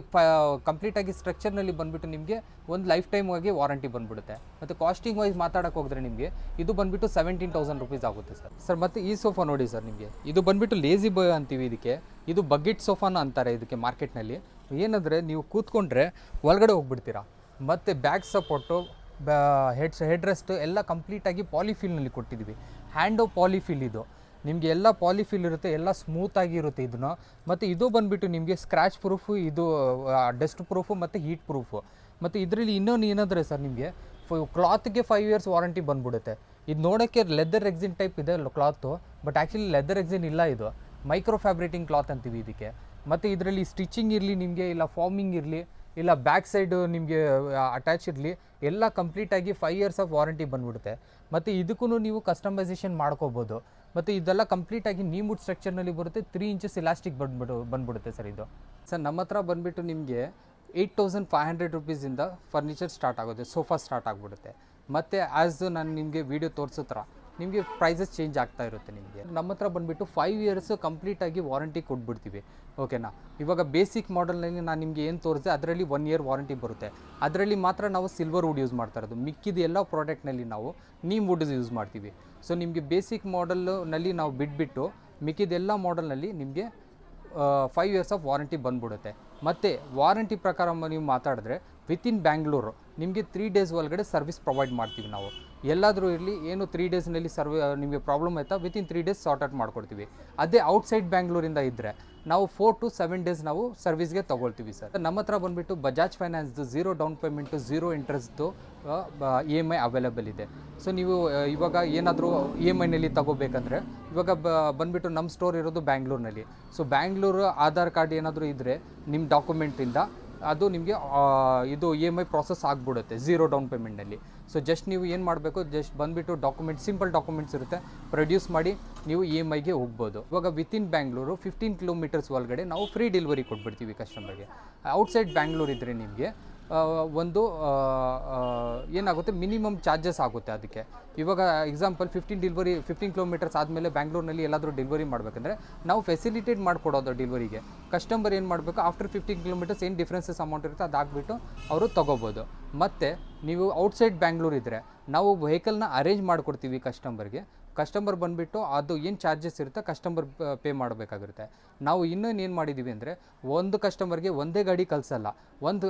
ಕಂಪ್ಲೀಟಾಗಿ ಸ್ಟ್ರಕ್ಚರ್ನಲ್ಲಿ ಬಂದುಬಿಟ್ಟು ನಿಮಗೆ ಒಂದು ಲೈಫ್ ಟೈಮ್ ಆಗಿ ವಾರಂಟಿ ಬಂದುಬಿಡುತ್ತೆ. ಮತ್ತು ಕಾಸ್ಟಿಂಗ್ ವೈಸ್ ಮಾತಾಡೋಕೆ ಹೋದರೆ ನಿಮಗೆ ಇದು ಬಂದುಬಿಟ್ಟು 17,000 ರುಪೀಸ್ ಆಗುತ್ತೆ ಸರ್. ಮತ್ತು ಈ ಸೋಫಾ ನೋಡಿ ಸರ್, ನಿಮಗೆ ಇದು ಬಂದುಬಿಟ್ಟು ಲೇಜಿ ಬಾಯ್ ಅಂತೀವಿ ಇದಕ್ಕೆ. ಇದು ಬಗ್ಗಿಟ್ ಸೋಫಾನ ಅಂತಾರೆ ಇದಕ್ಕೆ ಮಾರ್ಕೆಟ್ನಲ್ಲಿ. ಏನಂದರೆ ನೀವು ಕೂತ್ಕೊಂಡ್ರೆ ಒಳಗಡೆ ಹೋಗ್ಬಿಡ್ತೀರಾ. ಮತ್ತು ಬ್ಯಾಕ್ ಸಪೋರ್ಟು, ಹೆಡ್ ರೆಸ್ಟ್ ಎಲ್ಲ ಕಂಪ್ಲೀಟಾಗಿ ಪಾಲಿಫಿಲ್ನಲ್ಲಿ ಕೊಟ್ಟಿದ್ದೀವಿ. ಹ್ಯಾಂಡೋ ಪಾಲಿಫಿಲ್ ಇದು ನಿಮಗೆ ಎಲ್ಲ ಪಾಲಿಫಿಲ್ ಇರುತ್ತೆ, ಎಲ್ಲ ಸ್ಮೂತಾಗಿ ಇರುತ್ತೆ ಇದನ್ನು. ಮತ್ತು ಇದು ಬಂದುಬಿಟ್ಟು ನಿಮಗೆ ಸ್ಕ್ರ್ಯಾಚ್ ಪ್ರೂಫು, ಇದು ಡಸ್ಟ್ ಪ್ರೂಫು ಮತ್ತು ಹೀಟ್ ಪ್ರೂಫು. ಮತ್ತು ಇದರಲ್ಲಿ ಇನ್ನೊಂದು ಏನಂದರೆ ಸರ್, ನಿಮಗೆ ಕ್ಲಾತ್ಗೆ 5 ಇಯರ್ಸ್ ವಾರಂಟಿ ಬಂದ್ಬಿಡುತ್ತೆ. ಇದು ನೋಡೋಕ್ಕೆ ಲೆದರ್ ಎಕ್ಸಿನ್ ಟೈಪ್ ಇದೆ ಕ್ಲಾತು, ಬಟ್ ಆ್ಯಕ್ಚುಲಿ ಲೆದರ್ ಎಕ್ಸಿನ್ ಇಲ್ಲ, ಇದು ಮೈಕ್ರೋ ಫ್ಯಾಬ್ರಿಟಿಂಗ್ ಕ್ಲಾತ್ ಅಂತೀವಿ ಇದಕ್ಕೆ. ಮತ್ತು ಇದರಲ್ಲಿ ಸ್ಟಿಚಿಂಗ್ ಇರಲಿ ನಿಮಗೆ, ಇಲ್ಲ ಫಾರ್ಮಿಂಗ್ ಇರಲಿ, ಇಲ್ಲ ಬ್ಯಾಕ್ ಸೈಡು ನಿಮಗೆ ಅಟ್ಯಾಚ್ ಇರಲಿ, ಎಲ್ಲ ಕಂಪ್ಲೀಟಾಗಿ 5 ಇಯರ್ಸ್ ಆಫ್ ವಾರಂಟಿ ಬಂದ್ಬಿಡುತ್ತೆ. ಮತ್ತು ಇದಕ್ಕೂ ನೀವು ಕಸ್ಟಮೈಸೇಷನ್ ಮಾಡ್ಕೋಬೋದು. ಮತ್ತು ಇದೆಲ್ಲ ಕಂಪ್ಲೀಟಾಗಿ ನೀಮುಡ್ ಸ್ಟ್ರಕ್ಚರ್ನಲ್ಲಿ ಬರುತ್ತೆ. 3 ಇಂಚಸ್ ಇಲಾಸ್ಟಿಕ್ ಬಂದ್ಬಿಡುತ್ತೆ ಸರ್ ಇದು. ಸರ್ ನಮ್ಮ ಹತ್ರ ಬಂದುಬಿಟ್ಟು ನಿಮಗೆ 8,500 ರುಪೀಸಿಂದ ಫರ್ನಿಚರ್ ಸ್ಟಾರ್ಟ್ ಆಗುತ್ತೆ, ಸೋಫಾ ಸ್ಟಾರ್ಟ್ ಆಗಿಬಿಡುತ್ತೆ. ಮತ್ತು ಆ್ಯಸ್ ನಾನು ನಿಮಗೆ ವೀಡಿಯೋ ತೋರಿಸೋ ಥರ ನಿಮಗೆ ಪ್ರೈಸಸ್ ಚೇಂಜ್ ಆಗ್ತಾ ಇರುತ್ತೆ. ನಿಮಗೆ ನಮ್ಮ ಹತ್ರ ಬಂದುಬಿಟ್ಟು 5 ಇಯರ್ಸ್ ಕಂಪ್ಲೀಟಾಗಿ ವಾರಂಟಿ ಕೊಟ್ಬಿಡ್ತೀವಿ. ಓಕೆನಾ. ಇವಾಗ ಬೇಸಿಕ್ ಮಾಡೆಲ್ನಲ್ಲಿ ನಾನು ನಿಮಗೆ ಏನು ತೋರಿಸಿದೆ ಅದರಲ್ಲಿ 1 ಇಯರ್ ವಾರಂಟಿ ಬರುತ್ತೆ. ಅದರಲ್ಲಿ ಮಾತ್ರ ನಾವು ಸಿಲ್ವರ್ ವುಡ್ ಯೂಸ್ ಮಾಡ್ತಾ ಇರೋದು. ಮಿಕ್ಕಿದ ಎಲ್ಲ ಪ್ರಾಡಕ್ಟ್ನಲ್ಲಿ ನಾವು ನೀಮ್ ವುಡ್ ಯೂಸ್ ಮಾಡ್ತೀವಿ. ಸೊ ನಿಮಗೆ ಬೇಸಿಕ್ ಮಾಡೆಲ್ನಲ್ಲಿ ನಾವು ಬಿಟ್ಬಿಟ್ಟು ಮಿಕ್ಕಿದೆಲ್ಲ ಮಾಡೆಲ್ನಲ್ಲಿ ನಿಮಗೆ 5 ಇಯರ್ಸ್ ಆಫ್ ವಾರಂಟಿ ಬಂದ್ಬಿಡುತ್ತೆ. ಮತ್ತು ವಾರಂಟಿ ಪ್ರಕಾರ ನೀವು ಮಾತಾಡಿದ್ರೆ ವಿತಿನ್ ಬ್ಯಾಂಗ್ಳೂರು ನಿಮಗೆ 3 ಡೇಸ್ ಒಳಗಡೆ ಸರ್ವಿಸ್ ಪ್ರೊವೈಡ್ ಮಾಡ್ತೀವಿ ನಾವು. ಎಲ್ಲಾದರೂ ಇರಲಿ, ಏನು 3 ಡೇಸ್ನಲ್ಲಿ ನಿಮಗೆ ಪ್ರಾಬ್ಲಮ್ ಆಯಿತಾ ವಿತಿನ್ 3 ಡೇಸ್ ಸಾರ್ಟ್ ಔಟ್ ಮಾಡ್ಕೊಡ್ತೀವಿ. ಅದೇ ಔಟ್ಸೈಡ್ ಬ್ಯಾಂಗ್ಳೂರಿಂದ ಇದ್ದರೆ ನಾವು 4 to 7 ಡೇಸ್ ನಾವು ಸರ್ವಿಸ್ಗೆ ತೊಗೊಳ್ತೀವಿ ಸರ್. ನಮ್ಮ ಹತ್ರ ಬಂದುಬಿಟ್ಟು ಬಜಾಜ್ ಫೈನಾನ್ಸ್ದು 0 ಡೌನ್ ಪೇಮೆಂಟು 0 ಇಂಟ್ರೆಸ್ಟ್ದು EMI ಅವೈಲೇಬಲ್ ಇದೆ. ಸೊ ನೀವು ಇವಾಗ ಏನಾದರೂ EMIನಲ್ಲಿ ತೊಗೋಬೇಕಂದ್ರೆ ಇವಾಗ ಬಂದುಬಿಟ್ಟು ನಮ್ಮ ಸ್ಟೋರ್ ಇರೋದು ಬ್ಯಾಂಗ್ಳೂರಿನಲ್ಲಿ. ಸೊ ಬ್ಯಾಂಗ್ಳೂರು ಆಧಾರ್ ಕಾರ್ಡ್ ಏನಾದರೂ ಇದ್ದರೆ ನಿಮ್ಮ ಡಾಕ್ಯುಮೆಂಟಿಂದ ಅದು ನಿಮಗೆ ಇದು EMI ಪ್ರಾಸೆಸ್ ಆಗಿಬಿಡುತ್ತೆ 0 ಡೌನ್ ಪೇಮೆಂಟ್ನಲ್ಲಿ. ಸೊ ಜಸ್ಟ್ ನೀವು ಏನು ಮಾಡಬೇಕು, ಜಸ್ಟ್ ಬಂದುಬಿಟ್ಟು ಸಿಂಪಲ್ ಡಾಕ್ಯುಮೆಂಟ್ಸ್ ಇರುತ್ತೆ, ಪ್ರೊಡ್ಯೂಸ್ ಮಾಡಿ ನೀವು EMIಗೆ ಹೋಗ್ಬೋದು. ಇವಾಗ ವಿತಿನ್ ಬ್ಯಾಂಗ್ಳೂರು 15 ಕಿಲೋಮೀಟರ್ಸ್ ಒಳಗಡೆ ನಾವು ಫ್ರೀ ಡೆಲಿವರಿ ಕೊಟ್ಬಿಡ್ತೀವಿ ಕಸ್ಟಮರ್ಗೆ. ಔಟ್ಸೈಡ್ ಬ್ಯಾಂಗ್ಳೂರ್ ಇದ್ದರೆ ನಿಮಗೆ ಒಂದು ಏನಾಗುತ್ತೆ, ಮಿನಿಮಮ್ ಚಾರ್ಜಸ್ ಆಗುತ್ತೆ ಅದಕ್ಕೆ. ಇವಾಗ ಎಕ್ಸಾಂಪಲ್ 15 ಕಿಲೋಮೀಟರ್ಸ್ ಆದಮೇಲೆ ಬ್ಯಾಂಗ್ಳೂರಿನಲ್ಲಿ ಎಲ್ಲಾದರೂ ಡೆಲಿವರಿ ಮಾಡಬೇಕಂದ್ರೆ ನಾವು ಫೆಸಿಲಿಟೇಟ್ ಮಾಡಿಕೊಡೋದು ಡೆಲಿವರಿಗೆ. ಕಸ್ಟಮರ್ ಏನು ಮಾಡಬೇಕು, ಆಫ್ಟರ್ 15 ಕಿಲೋಮೀಟರ್ಸ್ ಏನು ಡಿಫ್ರೆನ್ಸಸ್ ಅಮೌಂಟ್ ಇರುತ್ತೆ ಅದು ಹಾಕ್ಬಿಟ್ಟು ಅವರು ತೊಗೋಬೋದು. ಮತ್ತು ನೀವು ಔಟ್ಸೈಡ್ ಬ್ಯಾಂಗ್ಳೂರ್ ಇದ್ದರೆ ನಾವು ವೆಹಿಕಲ್ನ ಅರೇಂಜ್ ಮಾಡಿಕೊಡ್ತೀವಿ ಕಸ್ಟಮರ್ಗೆ. ಕಸ್ಟಮರ್ ಬಂದುಬಿಟ್ಟು ಅದು ಏನು ಚಾರ್ಜಸ್ ಇರುತ್ತೆ ಕಸ್ಟಮರ್ ಪೇ ಮಾಡಬೇಕಾಗಿರುತ್ತೆ. ನಾವು ಇನ್ನೊಂದು ಏನು ಮಾಡಿದ್ದೀವಿ ಅಂದರೆ, ಒಂದು ಕಸ್ಟಮರ್ಗೆ ಒಂದೇ ಗಾಡಿ ಕಳಿಸಲ್ಲ, ಒಂದು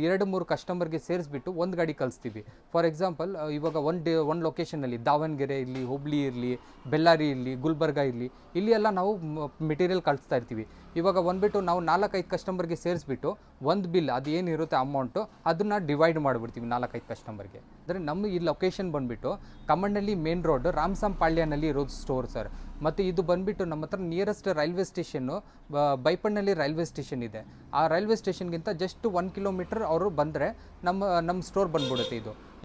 2-3 ಕಸ್ಟಮರ್ಗೆ ಸೇರಿಸ್ಬಿಟ್ಟು ಒಂದು ಗಾಡಿ ಕಳಿಸ್ತೀವಿ. ಫಾರ್ ಎಕ್ಸಾಂಪಲ್ ಇವಾಗ ಒಂದು ಲೊಕೇಶನಲ್ಲಿ ದಾವಣಗೆರೆ ಇರಲಿ, ಹುಬ್ಳಿ ಇರಲಿ, ಬೆಳ್ಳಾರಿ ಇರಲಿ, ಗುಲ್ಬರ್ಗ ಇರಲಿ, ಇಲ್ಲಿ ಎಲ್ಲ ನಾವು ಮೆಟೀರಿಯಲ್ ಕಳಿಸ್ತಾ ಇರ್ತೀವಿ. ಇವಾಗ ಬಂದುಬಿಟ್ಟು ನಾವು 4-5 ಕಸ್ಟಮರ್ಗೆ ಸೇರಿಸ್ಬಿಟ್ಟು ಒಂದು ಬಿಲ್ ಅದು ಏನಿರುತ್ತೆ ಅಮೌಂಟು ಅದನ್ನು ಡಿವೈಡ್ ಮಾಡಿಬಿಡ್ತೀವಿ 4-5 ಕಸ್ಟಮರ್ಗೆ. ಅಂದರೆ ನಮ್ಮ ಈ ಲೊಕೇಶನ್ ಬಂದುಬಿಟ್ಟು ಕಮ್ಮಣ್ಣಲ್ಲಿ ಮೇನ್ ರೋಡ್ ರಾಮಸಾಂಪಾಳ್ಯನಲ್ಲಿ ಇರೋದು ಸ್ಟೋರ್ ಸರ್. ಮತ್ತು ಇದು ಬಂದುಬಿಟ್ಟು ನಮ್ಮ ಹತ್ರ ನಿಯರೆಸ್ಟ್ ರೈಲ್ವೆ ಸ್ಟೇಷನ್ನು ಬೈಪಣ್ಣಲ್ಲಿ ರೈಲ್ವೆ ಸ್ಟೇಷನ್ ಇದೆ. ಆ ರೈಲ್ವೆ ಸ್ಟೇಷನ್ಗಿಂತ ಜಸ್ಟ್ 1 ಕಿಲೋಮೀಟರ್ ಅವರು ಬಂದರೆ ನಮ್ಮ ಸ್ಟೋರ್ ಬಂದ್ಬಿಡುತ್ತೆ ಇದು.